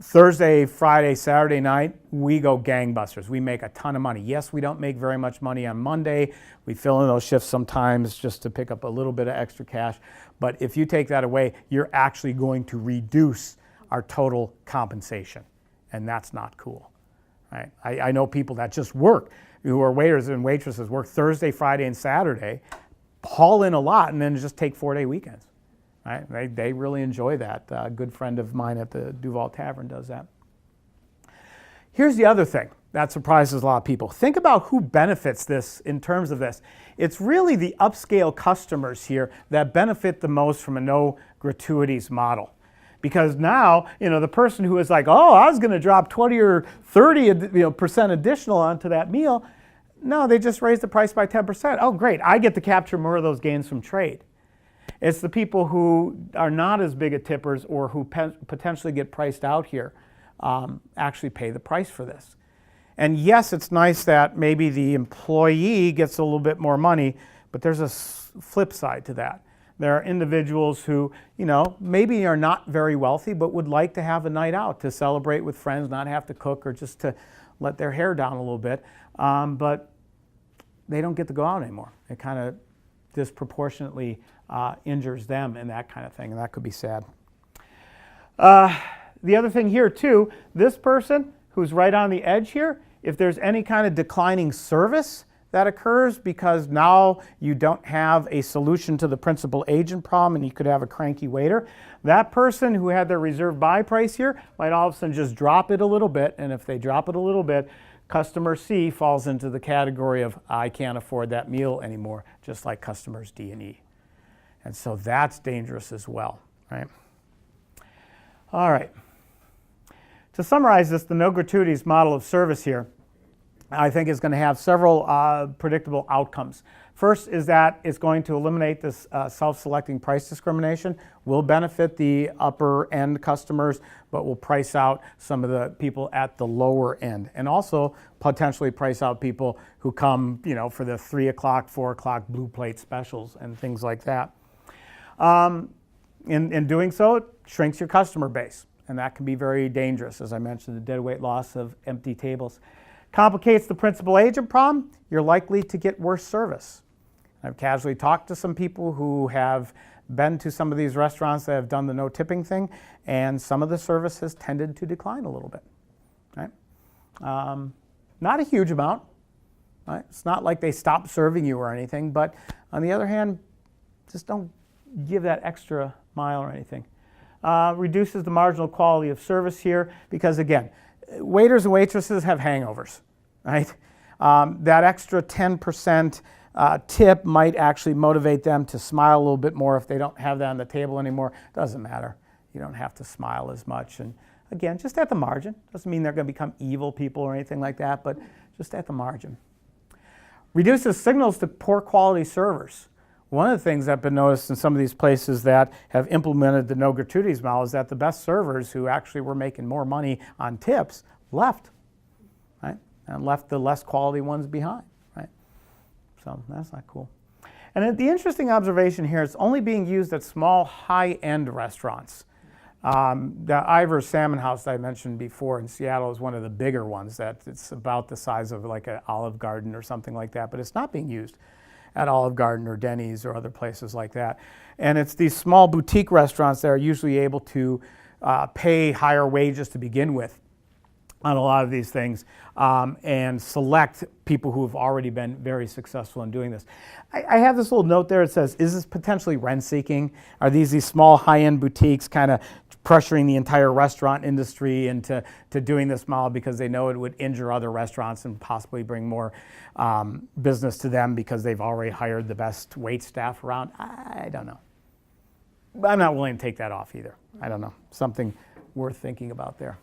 Thursday, Friday, Saturday night, we go gangbusters. We make a ton of money. Yes, we don't make very much money on Monday. We fill in those shifts sometimes just to pick up a little bit of extra cash. But if you take that away, you're actually going to reduce our total compensation, and that's not cool. Right? I know people that just work, who are waiters and waitresses, work Thursday, Friday, and Saturday, haul in a lot, and then just take 4-day weekends. Right? They really enjoy that. A good friend of mine at the Duval Tavern does that. Here's the other thing that surprises a lot of people. Think about who benefits this in terms of this. It's really the upscale customers here that benefit the most from a no gratuities model. Because now, the person who is like, oh, I was going to drop 20 or 30% additional onto that meal, no, they just raised the price by 10%. Oh, great, I get to capture more of those gains from trade. It's the people who are not as big a tippers or who potentially get priced out here actually pay the price for this. And yes, it's nice that maybe the employee gets a little bit more money, but there's a flip side to that. There are individuals who, maybe are not very wealthy, but would like to have a night out to celebrate with friends, not have to cook or just to let their hair down a little bit. But they don't get to go out anymore. It kind of disproportionately injures them and that kind of thing, and that could be sad. The other thing here too, this person who's right on the edge here if there's any kind of declining service that occurs because now you don't have a solution to the principal agent problem and you could have a cranky waiter, that person who had their reserve buy price here might all of a sudden just drop it a little bit, and if they drop it a little bit, customer C falls into the category of I can't afford that meal anymore, just like customers D and E. And so that's dangerous as well, right? All right. To summarize this, the no gratuities model of service here, I think is going to have several predictable outcomes. First is that it's going to eliminate this self-selecting price discrimination, will benefit the upper end customers, but will price out some of the people at the lower end, and also potentially price out people who come, for the 3 o'clock, 4 o'clock blue plate specials and things like that. In doing so, it shrinks your customer base, and that can be very dangerous. As I mentioned, the deadweight loss of empty tables. Complicates the principal agent problem, you're likely to get worse service. I've casually talked to some people who have been to some of these restaurants that have done the no tipping thing, and some of the service has tended to decline a little bit. Right? Not a huge amount. Right? It's not like they stopped serving you or anything, but on the other hand, just don't give that extra mile or anything. Reduces the marginal quality of service here because, again, waiters and waitresses have hangovers, right? That extra 10% tip might actually motivate them to smile a little bit more if they don't have that on the table anymore. Doesn't matter. You don't have to smile as much. And again, just at the margin. Doesn't mean they're going to become evil people or anything like that, but just at the margin. Reduces signals to poor quality servers. One of the things I've been noticed in some of these places that have implemented the no gratuities model is that the best servers who actually were making more money on tips left, right? And left the less quality ones behind, right? So that's not cool. And the interesting observation here, it's only being used at small high-end restaurants. The Ivar's Salmon House that I mentioned before in Seattle is one of the bigger ones that it's about the size of like an Olive Garden or something like that, but it's not being used at Olive Garden or Denny's or other places like that. And it's these small boutique restaurants that are usually able to pay higher wages to begin with on a lot of these things and select people who have already been very successful in doing this. I have this little note there. It says, is this potentially rent-seeking? Are these small high-end boutiques kind of pressuring the entire restaurant industry into doing this model because they know it would injure other restaurants and possibly bring more business to them because they've already hired the best wait staff around? I don't know. I'm not willing to take that off either. I don't know. Something worth thinking about there.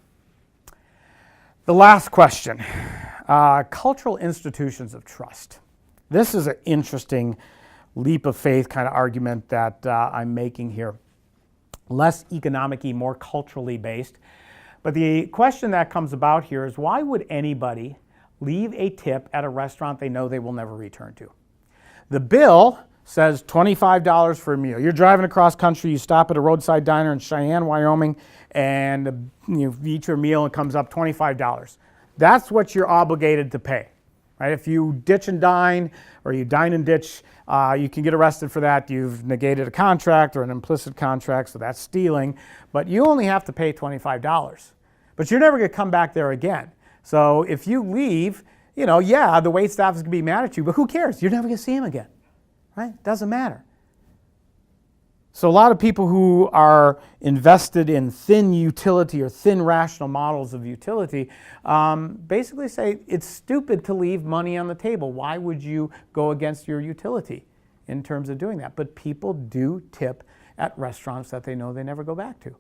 The last question, cultural institutions of trust. This is an interesting leap of faith kind of argument that I'm making here. Less economic-y, more culturally based. But the question that comes about here is, why would anybody leave a tip at a restaurant they know they will never return to? The bill says $25 for a meal. You're driving across country, you stop at a roadside diner in Cheyenne, Wyoming, and you eat your meal and it comes up $25. That's what you're obligated to pay. Right? If you ditch and dine, or you dine and ditch, you can get arrested for that. You've negated a contract or an implicit contract, so that's stealing. But you only have to pay $25. But you're never going to come back there again. So if you leave, yeah, the wait staff is going to be mad at you, but who cares? You're never going to see them again. Right? Doesn't matter. So a lot of people who are invested in thin utility or thin rational models of utility basically say it's stupid to leave money on the table. Why would you go against your utility in terms of doing that? But people do tip at restaurants that they know they never go back to.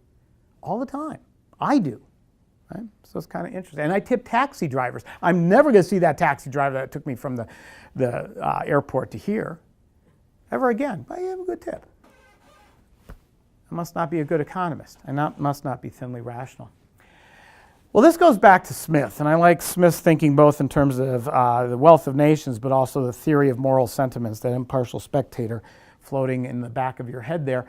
All the time. I do. Right? So it's kind of interesting. And I tip taxi drivers. I'm never going to see that taxi driver that took me from the airport to here ever again. But I have a good tip. I must not be a good economist. I must not be thinly rational. Well, this goes back to Smith, and I like Smith's thinking both in terms of the wealth of nations, but also the theory of moral sentiments, that impartial spectator floating in the back of your head there.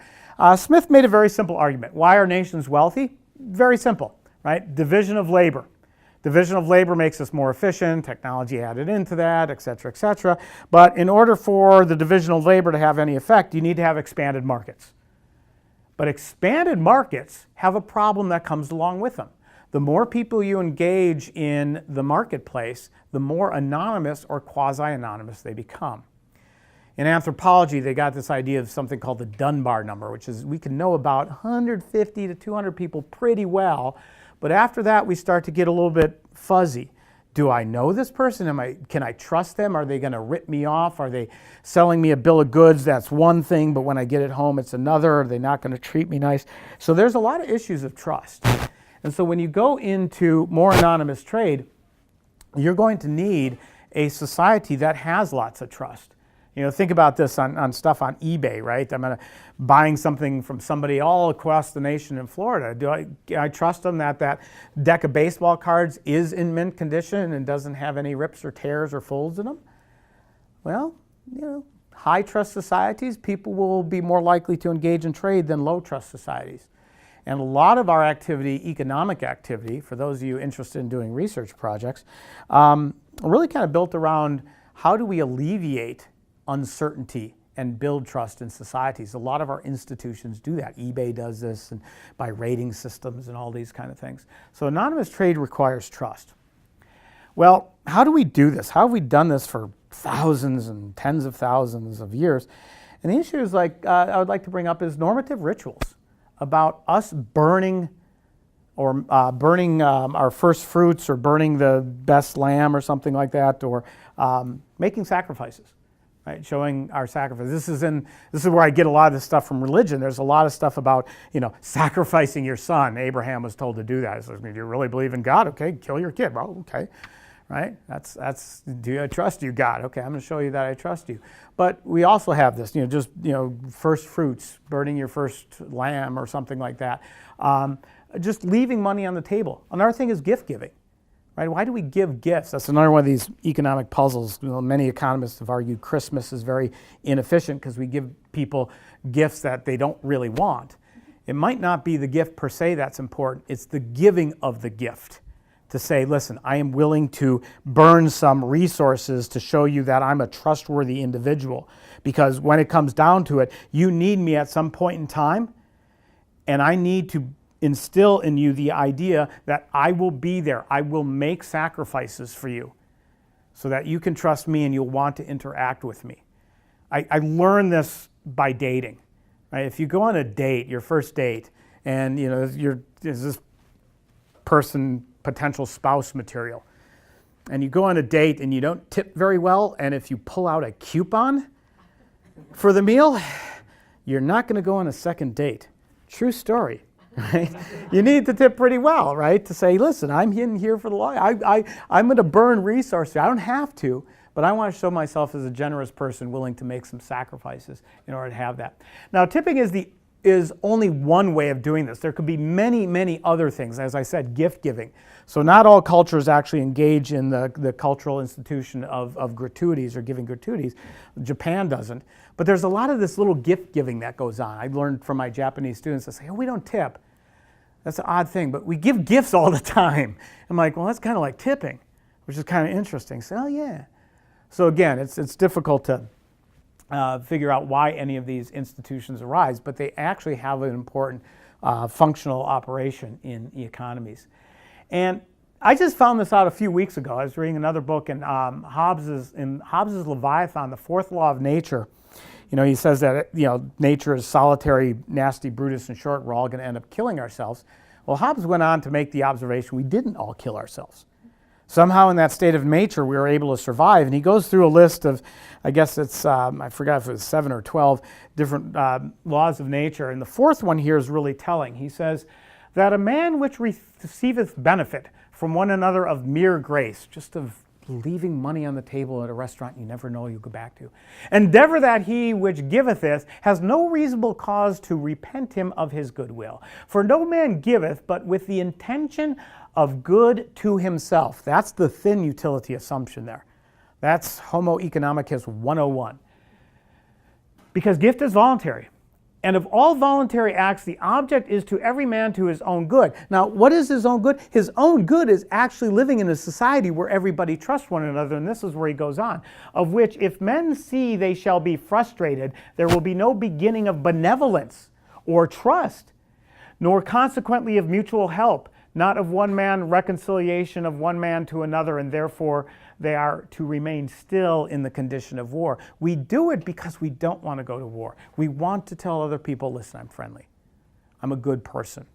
Smith made a very simple argument. Why are nations wealthy? Very simple, right? Division of labor. Division of labor makes us more efficient, technology added into that, et cetera, et cetera. But in order for the division of labor to have any effect, you need to have expanded markets. But expanded markets have a problem that comes along with them. The more people you engage in the marketplace, the more anonymous or quasi-anonymous they become. In anthropology, they got this idea of something called the Dunbar number, which is we can know about 150 to 200 people pretty well, but after that we start to get a little bit fuzzy. Do I know this person? Can I trust them? Are they going to rip me off? Are they selling me a bill of goods? That's one thing, but when I get it home, it's another. Are they not going to treat me nice? So there's a lot of issues of trust. And so when you go into more anonymous trade, you're going to need a society that has lots of trust. You know, think about this on stuff on eBay, right? I'm buying something from somebody all across the nation in Florida. Do I trust them that that deck of baseball cards is in mint condition and doesn't have any rips or tears or folds in them? Well, you know, high trust societies, people will be more likely to engage in trade than low trust societies. And a lot of our activity, economic activity, for those of you interested in doing research projects, really kind of built around how do we alleviate uncertainty and build trust in societies. A lot of our institutions do that. eBay does this, and by rating systems and all these kind of things. So anonymous trade requires trust. Well, how do we do this? How have we done this for thousands and tens of thousands of years? And the issue is I would like to bring up is normative rituals about us burning or burning our first fruits or burning the best lamb or something like that, or making sacrifices. Right, showing our sacrifice. This is where I get a lot of this stuff from religion. There's a lot of stuff about, you know, sacrificing your son. Abraham was told to do that. So, do you really believe in God? Okay, kill your kid. Well, okay, right? That's. Do I trust you, God? Okay, I'm going to show you that I trust you. But we also have this, first fruits, burning your first lamb or something like that. Just leaving money on the table. Another thing is gift giving. Right? Why do we give gifts? That's another one of these economic puzzles. You know, many economists have argued Christmas is very inefficient because we give people gifts that they don't really want. It might not be the gift per se that's important. It's the giving of the gift. To say, listen, I am willing to burn some resources to show you that I'm a trustworthy individual. Because when it comes down to it, you need me at some point in time, and I need to instill in you the idea that I will be there. I will make sacrifices for you so that you can trust me and you'll want to interact with me. I learned this by dating. Right? If you go on a date, your first date, and is this person potential spouse material, and you go on a date and you don't tip very well, and if you pull out a coupon for the meal, you're not going to go on a second date. True story. Right? You need to tip pretty well, right? To say, listen, I'm in here for the long. I'm going to burn resources. I don't have to, but I want to show myself as a generous person willing to make some sacrifices in order to have that. Now, tipping is only one way of doing this. There could be many, many other things. As I said, gift giving. So not all cultures actually engage in the cultural institution of gratuities or giving gratuities. Japan doesn't. But there's a lot of this little gift giving that goes on. I learned from my Japanese students that say, oh, we don't tip. That's an odd thing, but we give gifts all the time. I'm like, well, that's kind of like tipping, which is kind of interesting. So, oh, yeah. So again, it's difficult to figure out why any of these institutions arise, but they actually have an important functional operation in economies. And I just found this out a few weeks ago. I was reading another book in Hobbes's Leviathan, the fourth law of nature. He says that nature is solitary, nasty, Brutus, and short. We're all going to end up killing ourselves. Well, Hobbes went on to make the observation we didn't all kill ourselves. Somehow in that state of nature, we were able to survive. And he goes through a list of, I guess it's, I forgot if it was 7 or 12 different laws of nature. And the fourth one here is really telling. He says that a man which receiveth benefit from one another of mere grace, just of leaving money on the table at a restaurant you never know you'll go back to, endeavor that he which giveth it has no reasonable cause to repent him of his goodwill. For no man giveth but with the intention of good to himself. That's the thin utility assumption there. That's Homo economicus 101. Because gift is voluntary. And of all voluntary acts, the object is to every man to his own good. Now, what is his own good? His own good is actually living in a society where everybody trusts one another, and this is where he goes on, of which if men see they shall be frustrated, there will be no beginning of benevolence or trust, nor consequently of mutual help, not of one man, reconciliation of one man to another, and therefore they are to remain still in the condition of war. We do it because we don't want to go to war. We want to tell other people, listen, I'm friendly. I'm a good person.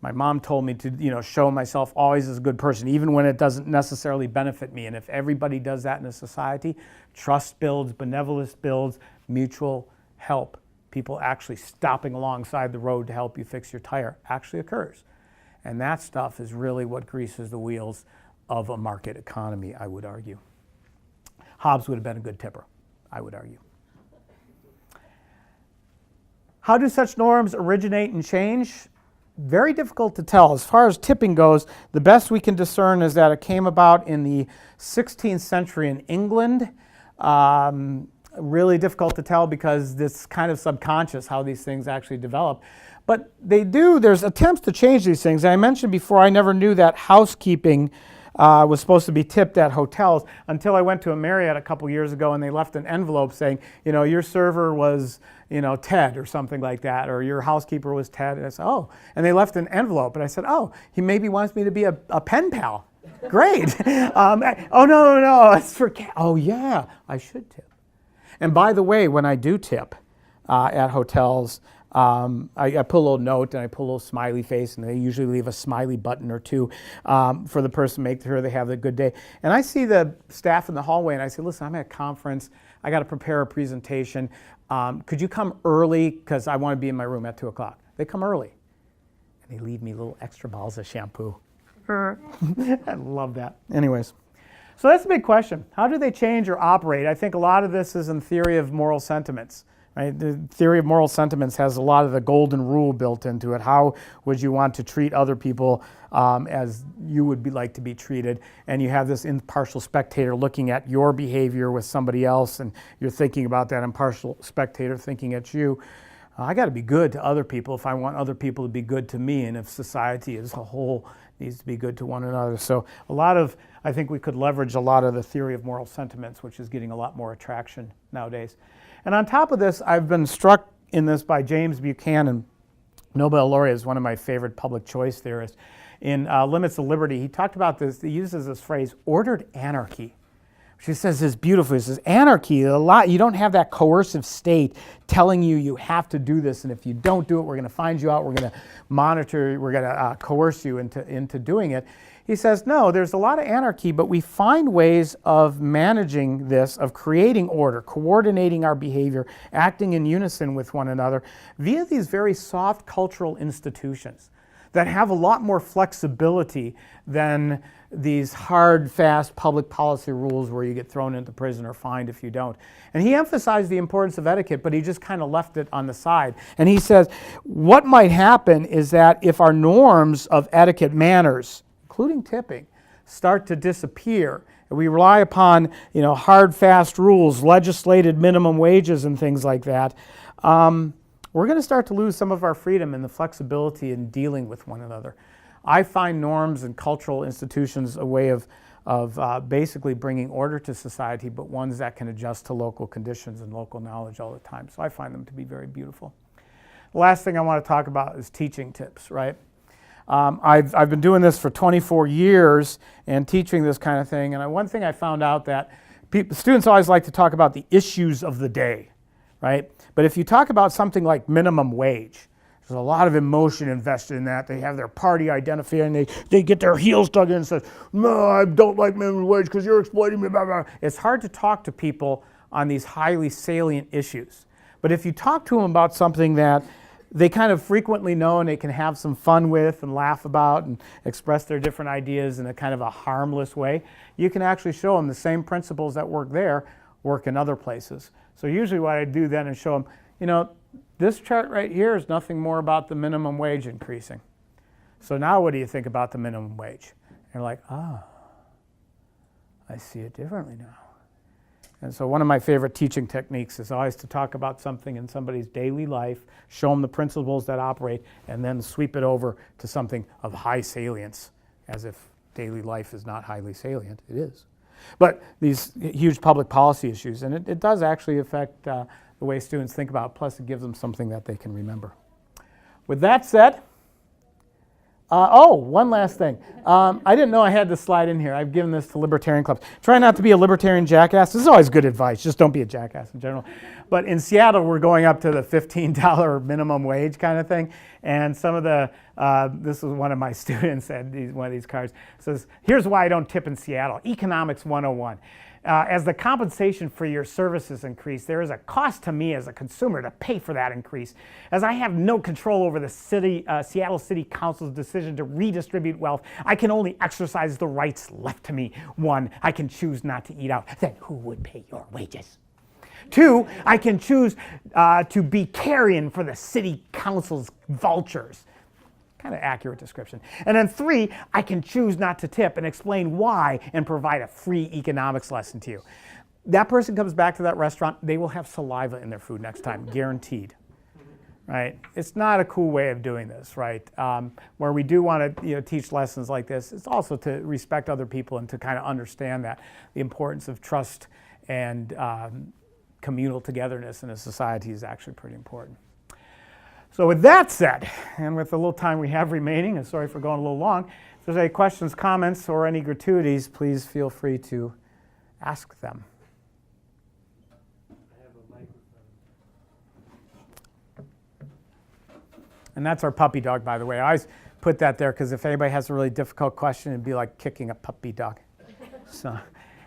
My mom told me to, show myself always as a good person, even when it doesn't necessarily benefit me. And if everybody does that in a society, trust builds, benevolence builds, mutual help. People actually stopping alongside the road to help you fix your tire actually occurs. And that stuff is really what greases the wheels of a market economy, I would argue. Hobbes would have been a good tipper, I would argue. How do such norms originate and change? Very difficult to tell. As far as tipping goes, the best we can discern is that it came about in the 16th century in England. Really difficult to tell because it's kind of subconscious how these things actually develop. But there's attempts to change these things. I mentioned before I never knew that housekeeping was supposed to be tipped at hotels until I went to a Marriott a couple years ago and they left an envelope saying, your server was, Ted or something like that, or your housekeeper was Ted. And I said, oh, and they left an envelope. And I said, oh, he maybe wants me to be a pen pal. Great. Oh, no, it's for, oh yeah, I should tip. And by the way, when I do tip at hotels, I put a little note and I put a little smiley face, and they usually leave a smiley button or two for the person to make sure they have a good day. And I see the staff in the hallway and I say, listen, I'm at a conference. I got to prepare a presentation. Could you come early? Because I want to be in my room at 2 o'clock. They come early and they leave me little extra bottles of shampoo. I love that. Anyways. So that's a big question. How do they change or operate? I think a lot of this is in theory of moral sentiments. Right? The theory of moral sentiments has a lot of the golden rule built into it. How would you want to treat other people as you would like to be treated? And you have this impartial spectator looking at your behavior with somebody else, and you're thinking about that impartial spectator thinking at you. I got to be good to other people if I want other people to be good to me, and if society as a whole needs to be good to one another. So I think we could leverage a lot of the theory of moral sentiments, which is getting a lot more attraction nowadays. And on top of this, I've been struck in this by James Buchanan, Nobel laureate, is one of my favorite public choice theorists. In Limits of Liberty, he talked about this, he uses this phrase, ordered anarchy. She says this beautifully. He says, anarchy, you don't have that coercive state telling you have to do this, and if you don't do it, we're going to find you out, we're going to monitor, we're going to coerce you into doing it. He says, no, there's a lot of anarchy, but we find ways of managing this, of creating order, coordinating our behavior, acting in unison with one another via these very soft cultural institutions that have a lot more flexibility than these hard, fast public policy rules where you get thrown into prison or fined if you don't. And he emphasized the importance of etiquette, but he just kind of left it on the side. And he says, what might happen is that if our norms of etiquette manners, including tipping, start to disappear, and we rely upon hard, fast rules, legislated minimum wages and things like that, we're going to start to lose some of our freedom and the flexibility in dealing with one another. I find norms and cultural institutions a way of basically bringing order to society, but ones that can adjust to local conditions and local knowledge all the time. So I find them to be very beautiful. The last thing I want to talk about is teaching tips, right? I've been doing this for 24 years and teaching this kind of thing, and one thing I found out that students always like to talk about the issues of the day, right? But if you talk about something like minimum wage, there's a lot of emotion invested in that. They have their party identifier and they get their heels dug in and say, no, I don't like minimum wage because you're exploiting me, blah, blah. It's hard to talk to people on these highly salient issues. But if you talk to them about something that they kind of frequently know and they can have some fun with and laugh about and express their different ideas in a kind of a harmless way, you can actually show them the same principles that work there work in other places. So usually what I do then is show them, this chart right here is nothing more about the minimum wage increasing. So now what do you think about the minimum wage? And you're like, I see it differently now. And so one of my favorite teaching techniques is always to talk about something in somebody's daily life, show them the principles that operate, and then sweep it over to something of high salience, as if daily life is not highly salient. It is. But these huge public policy issues, and it does actually affect the way students think about it, plus it gives them something that they can remember. With that said, One last thing. I didn't know I had this slide in here. I've given this to libertarian clubs. Try not to be a libertarian jackass. This is always good advice. Just don't be a jackass in general. But in Seattle, we're going up to the $15 minimum wage kind of thing. And some of the, this was one of my students at one of these cards, says, here's why I don't tip in Seattle. Economics 101. As the compensation for your services increase, there is a cost to me as a consumer to pay for that increase, as I have no control over the Seattle City Council's decision to redistribute wealth. I can only exercise the rights left to me. 1, I can choose not to eat out. Then who would pay your wages? 2, I can choose to be carrion for the City Council's vultures. Kind of accurate description. And then 3, I can choose not to tip and explain why and provide a free economics lesson to you. That person comes back to that restaurant, they will have saliva in their food next time, guaranteed. Right? It's not a cool way of doing this, right? Where we do want to teach lessons like this, it's also to respect other people and to kind of understand that the importance of trust and communal togetherness in a society is actually pretty important. So with that said, and with the little time we have remaining, and sorry for going a little long, if there's any questions, comments, or any gratuities, please feel free to ask them. I have a microphone. And that's our puppy dog, by the way. I always put that there because if anybody has a really difficult question, it'd be like kicking a puppy dog. So,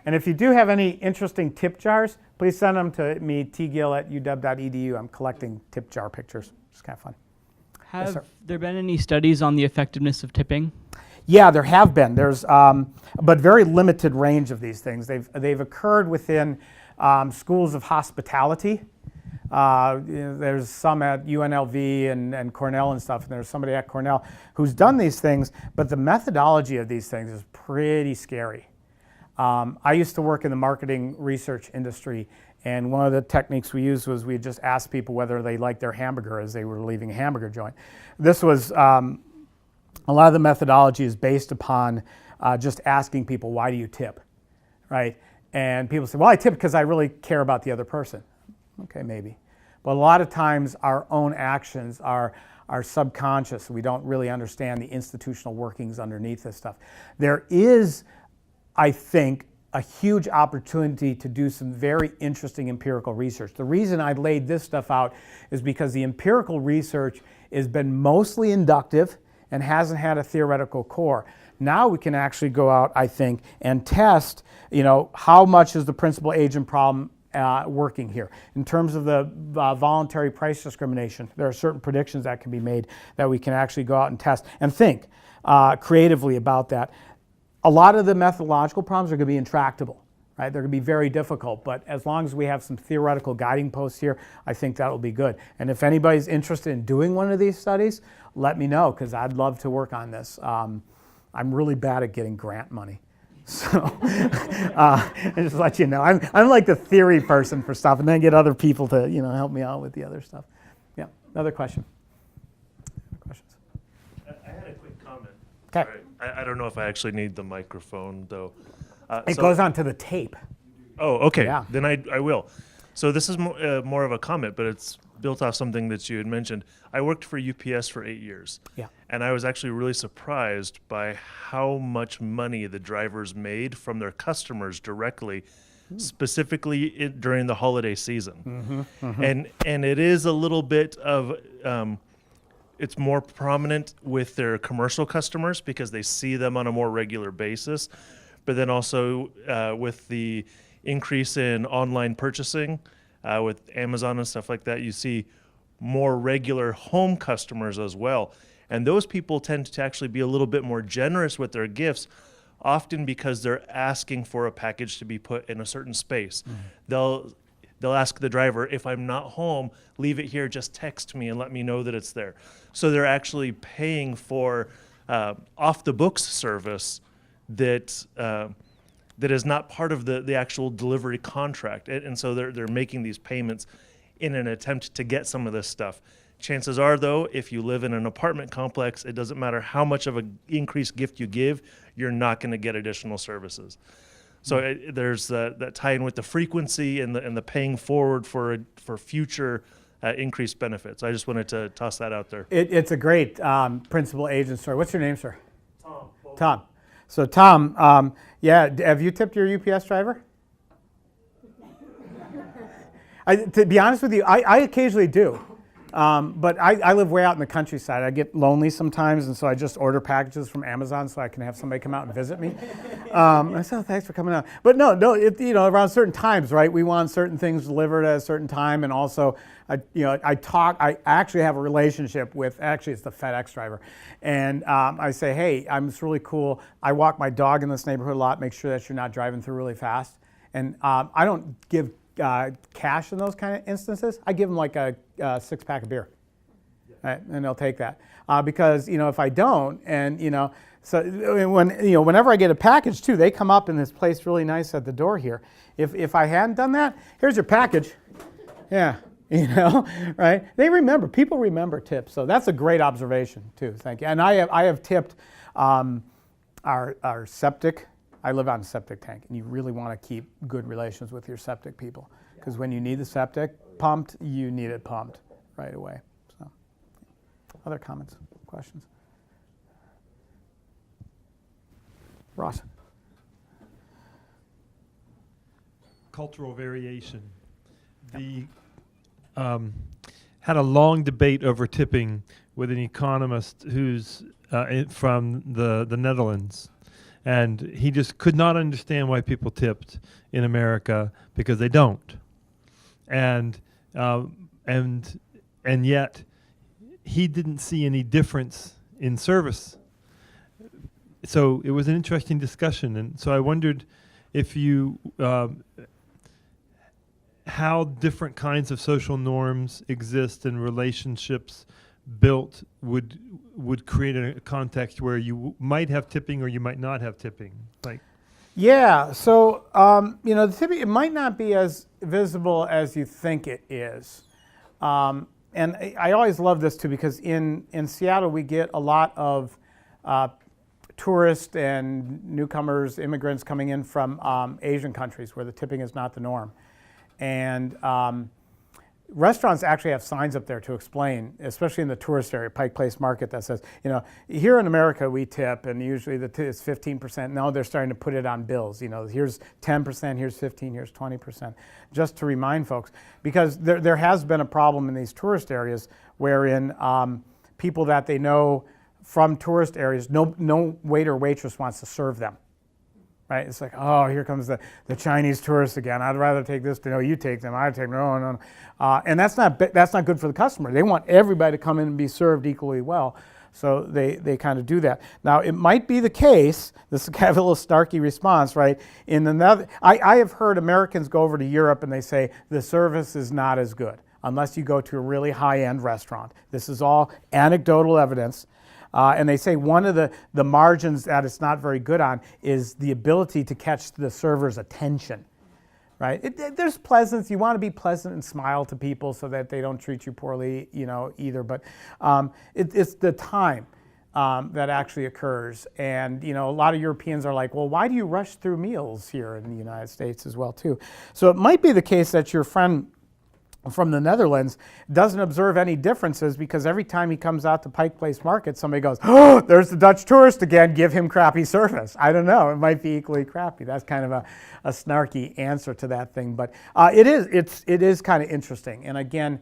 and if you do have any interesting tip jars, please send them to me, tgill@uw.edu. I'm collecting tip jar pictures. It's kind of fun. Have there been any studies on the effectiveness of tipping? Yeah, there have been. There's, but very limited range of these things. They've occurred within schools of hospitality. There's some at UNLV and Cornell and stuff, and there's somebody at Cornell who's done these things, but the methodology of these things is pretty scary. I used to work in the marketing research industry, and one of the techniques we used was we just asked people whether they liked their hamburger as they were leaving a hamburger joint. This was, a lot of the methodology is based upon just asking people, why do you tip, right? And people say, well, I tip because I really care about the other person. Okay, maybe. But a lot of times our own actions are subconscious. We don't really understand the institutional workings underneath this stuff. There is, I think, a huge opportunity to do some very interesting empirical research. The reason I laid this stuff out is because the empirical research has been mostly inductive and hasn't had a theoretical core. Now we can actually go out, I think, and test, how much is the principal agent problem working here. In terms of the voluntary price discrimination, there are certain predictions that can be made that we can actually go out and test and think creatively about that. A lot of the methodological problems are going to be intractable, right? They're going to be very difficult, but as long as we have some theoretical guiding posts here, I think that'll be good. And if anybody's interested in doing one of these studies, let me know, because I'd love to work on this. I'm really bad at getting grant money. So, and just let you know, I'm like the theory person for stuff, and then get other people to help me out with the other stuff. Yeah, another question. Questions? I had a quick comment. Okay. Sorry. I don't know if I actually need the microphone though. It goes onto the tape. Oh, okay. Yeah. Then I will. So this is more of a comment, but it's built off something that you had mentioned. I worked for UPS for 8 years. Yeah. And I was actually really surprised by how much money the drivers made from their customers directly, specifically during the holiday season. And it is a little bit of, it's more prominent with their commercial customers because they see them on a more regular basis. But then also with the increase in online purchasing with Amazon and stuff like that, you see more regular home customers as well. And those people tend to actually be a little bit more generous with their gifts, often because they're asking for a package to be put in a certain space. They'll ask the driver, if I'm not home, leave it here, just text me and let me know that it's there. So they're actually paying for off-the-books service that is not part of the actual delivery contract. And so they're making these payments in an attempt to get some of this stuff. Chances are, though, if you live in an apartment complex, it doesn't matter how much of an increased gift you give, you're not going to get additional services. So there's that tie-in with the frequency and the paying forward for future increased benefits. I just wanted to toss that out there. It's a great principal agent story. What's your name, sir? Tom. So Tom, yeah, have you tipped your UPS driver? To be honest with you, I occasionally do. But I live way out in the countryside. I get lonely sometimes, and so I just order packages from Amazon so I can have somebody come out and visit me. I said, oh, thanks for coming out. But no, around certain times, right? We want certain things delivered at a certain time, and also, I actually have a relationship with, actually it's the FedEx driver, and I say, hey, it's really cool. I walk my dog in this neighborhood a lot, make sure that you're not driving through really fast. And I don't give cash in those kind of instances. I give them like a 6-pack of beer, right? And they'll take that because if I don't, and so whenever I get a package too, they come up in this place really nice at the door here. If I hadn't done that, here's your package, yeah, right? People remember tips, so that's a great observation too. Thank you. And I have tipped our septic. I live on a septic tank, and you really want to keep good relations with your septic people, because when you need the septic pumped, you need it pumped right away. So, other comments, questions? Ross. Cultural variation. The had a long debate over tipping with an economist who's from the Netherlands. And he just could not understand why people tipped in America, because they don't. And yet he didn't see any difference in service. So it was an interesting discussion. And so I wondered if you, how different kinds of social norms exist and relationships built would create a context where you might have tipping or you might not have tipping. Yeah, so the tipping, it might not be as visible as you think it is. And I always love this too, because in Seattle we get a lot of tourists and newcomers, immigrants coming in from Asian countries where the tipping is not the norm. And restaurants actually have signs up there to explain, especially in the tourist area, Pike Place Market, that says, here in America we tip, and usually it's 15%. Now they're starting to put it on bills. Here's 10%, here's 15%, here's 20%, just to remind folks, because there has been a problem in these tourist areas wherein people that they know from tourist areas, no waiter or waitress wants to serve them. Right? It's like, oh, here comes the Chinese tourists again. I'd rather take this. No, you take them. I take them. No. And that's not good for the customer. They want everybody to come in and be served equally well. So they kind of do that. Now, it might be the case, this is kind of a little snarky response, right? I have heard Americans go over to Europe and they say the service is not as good unless you go to a really high-end restaurant. This is all anecdotal evidence. And they say one of the margins that it's not very good on is the ability to catch the server's attention, right? There's pleasance. You want to be pleasant and smile to people so that they don't treat you poorly, either. But it's the time that actually occurs. And, a lot of Europeans are like, well, why do you rush through meals here in the United States as well, too? So it might be the case that your friend from the Netherlands doesn't observe any differences, because every time he comes out to Pike Place Market, somebody goes, oh, there's the Dutch tourist again, give him crappy service. I don't know, it might be equally crappy. That's kind of a snarky answer to that thing, but it is kind of interesting. And again,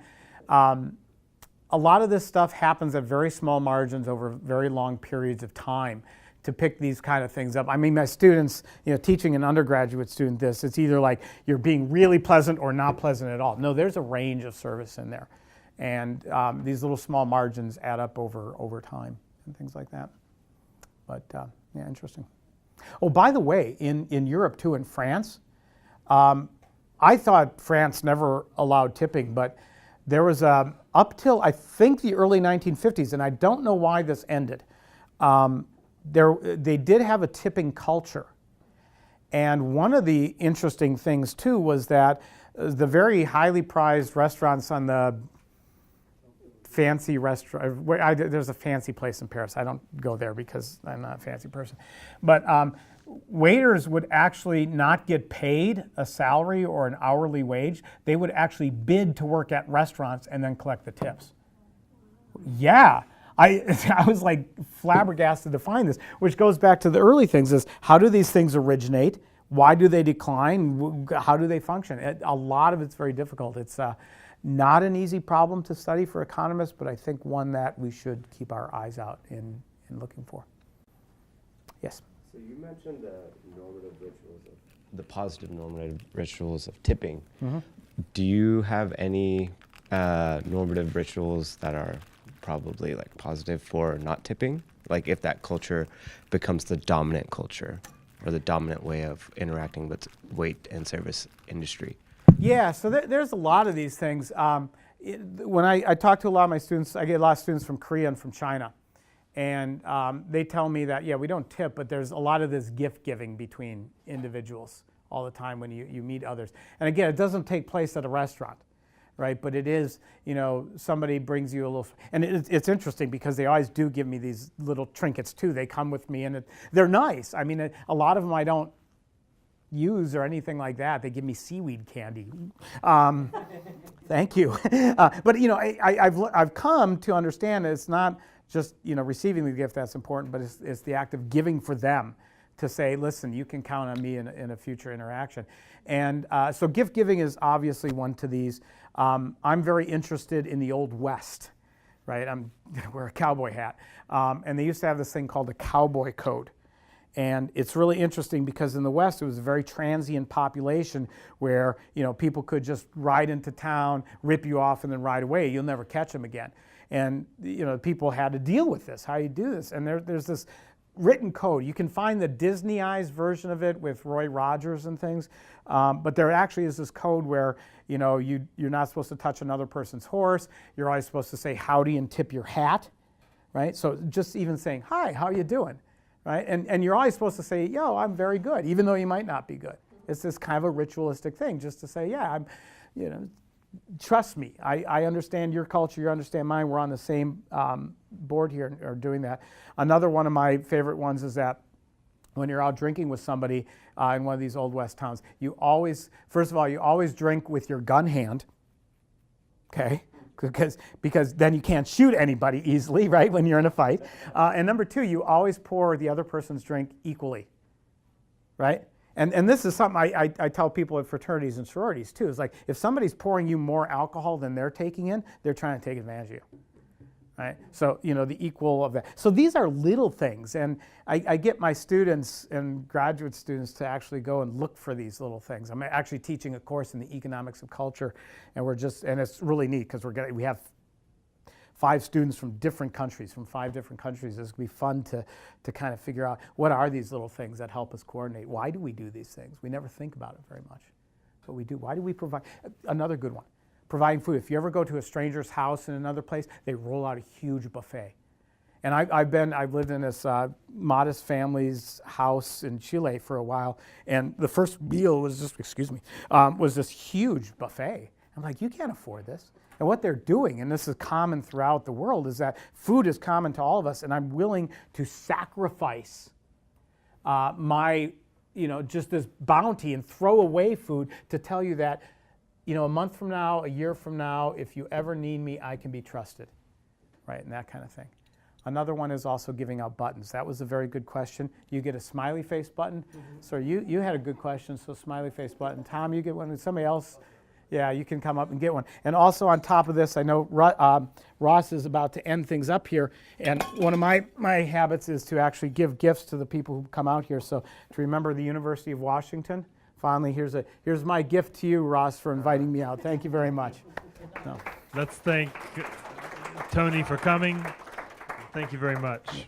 a lot of this stuff happens at very small margins over very long periods of time to pick these kind of things up. I mean, my students, teaching an undergraduate student this, it's either like you're being really pleasant or not pleasant at all. No, there's a range of service in there. And these little small margins add up over time and things like that. But yeah, interesting. Oh, by the way, in Europe too, in France, I thought France never allowed tipping, but there was up till I think the early 1950s, and I don't know why this ended. They did have a tipping culture. And one of the interesting things too was that the very highly prized restaurants on the fancy restaurant. There's a fancy place in Paris. I don't go there because I'm not a fancy person. But waiters would actually not get paid a salary or an hourly wage. They would actually bid to work at restaurants and then collect the tips. Yeah. I was like flabbergasted to find this, which goes back to the early things is how do these things originate? Why do they decline? How do they function? A lot of it's very difficult. It's not an easy problem to study for economists, but I think one that we should keep our eyes out in looking for. Yes? So you mentioned the positive normative rituals of tipping. Mm-hmm. Do you have any normative rituals that are probably like positive for not tipping? Like if that culture becomes the dominant culture or the dominant way of interacting with wait and service industry? Yeah, so there's a lot of these things. When I talk to a lot of my students, I get a lot of students from Korea and from China. And they tell me that, yeah, we don't tip, but there's a lot of this gift giving between individuals all the time when you meet others. And again, it doesn't take place at a restaurant, right? But it is, somebody brings you a little, and it's interesting because they always do give me these little trinkets too. They come with me and they're nice. I mean, a lot of them I don't use or anything like that. They give me seaweed candy. Thank you. But I've come to understand that it's not just receiving the gift that's important, but it's the act of giving for them to say, listen, you can count on me in a future interaction. And so gift giving is obviously one to these. I'm very interested in the Old West, right? I wear a cowboy hat. And they used to have this thing called the Cowboy Code. And it's really interesting because in the West, it was a very transient population where, people could just ride into town, rip you off, and then ride away. You'll never catch them again. And, people had to deal with this. How do you do this? And there's this written code. You can find the Disneyized version of it with Roy Rogers and things. But there actually is this code where, you're not supposed to touch another person's horse. You're always supposed to say howdy and tip your hat, right? So just even saying, hi, how you doing? Right? And you're always supposed to say, yo, I'm very good, even though you might not be good. It's this kind of a ritualistic thing, just to say, yeah, trust me. I understand your culture, you understand mine. We're on the same board here or doing that. Another one of my favorite ones is that when you're out drinking with somebody in one of these Old West towns, first of all, you always drink with your gun hand, okay? Because then you can't shoot anybody easily, right, when you're in a fight. And number two, you always pour the other person's drink equally, right? And this is something I tell people at fraternities and sororities too. It's like if somebody's pouring you more alcohol than they're taking in, they're trying to take advantage of you, right? So, the equal of that. So these are little things. And I get my students and graduate students to actually go and look for these little things. I'm actually teaching a course in the economics of culture, and it's really neat because we have 5 students from 5 different countries. It's going to be fun to kind of figure out what are these little things that help us coordinate. Why do we do these things? We never think about it very much, but we do. Why do we provide? Another good one, providing food. If you ever go to a stranger's house in another place, they roll out a huge buffet. And I've lived in this modest family's house in Chile for a while, and the first meal was was this huge buffet. I'm like, you can't afford this. And what they're doing, and this is common throughout the world, is that food is common to all of us, and I'm willing to sacrifice my, just this bounty and throw away food to tell you that, a month from now, a year from now, if you ever need me, I can be trusted, right, and that kind of thing. Another one is also giving out buttons. That was a very good question. You get a smiley face button. Mm-hmm. So you had a good question, so smiley face button. Tom, you get one. Somebody else? Yeah, you can come up and get one. And also on top of this, I know Ross is about to end things up here, and one of my habits is to actually give gifts to the people who come out here. So to remember the University of Washington, fondly, here's my gift to you, Ross, for inviting me out. Thank you very much. So. Let's thank Tony for coming. Thank you very much.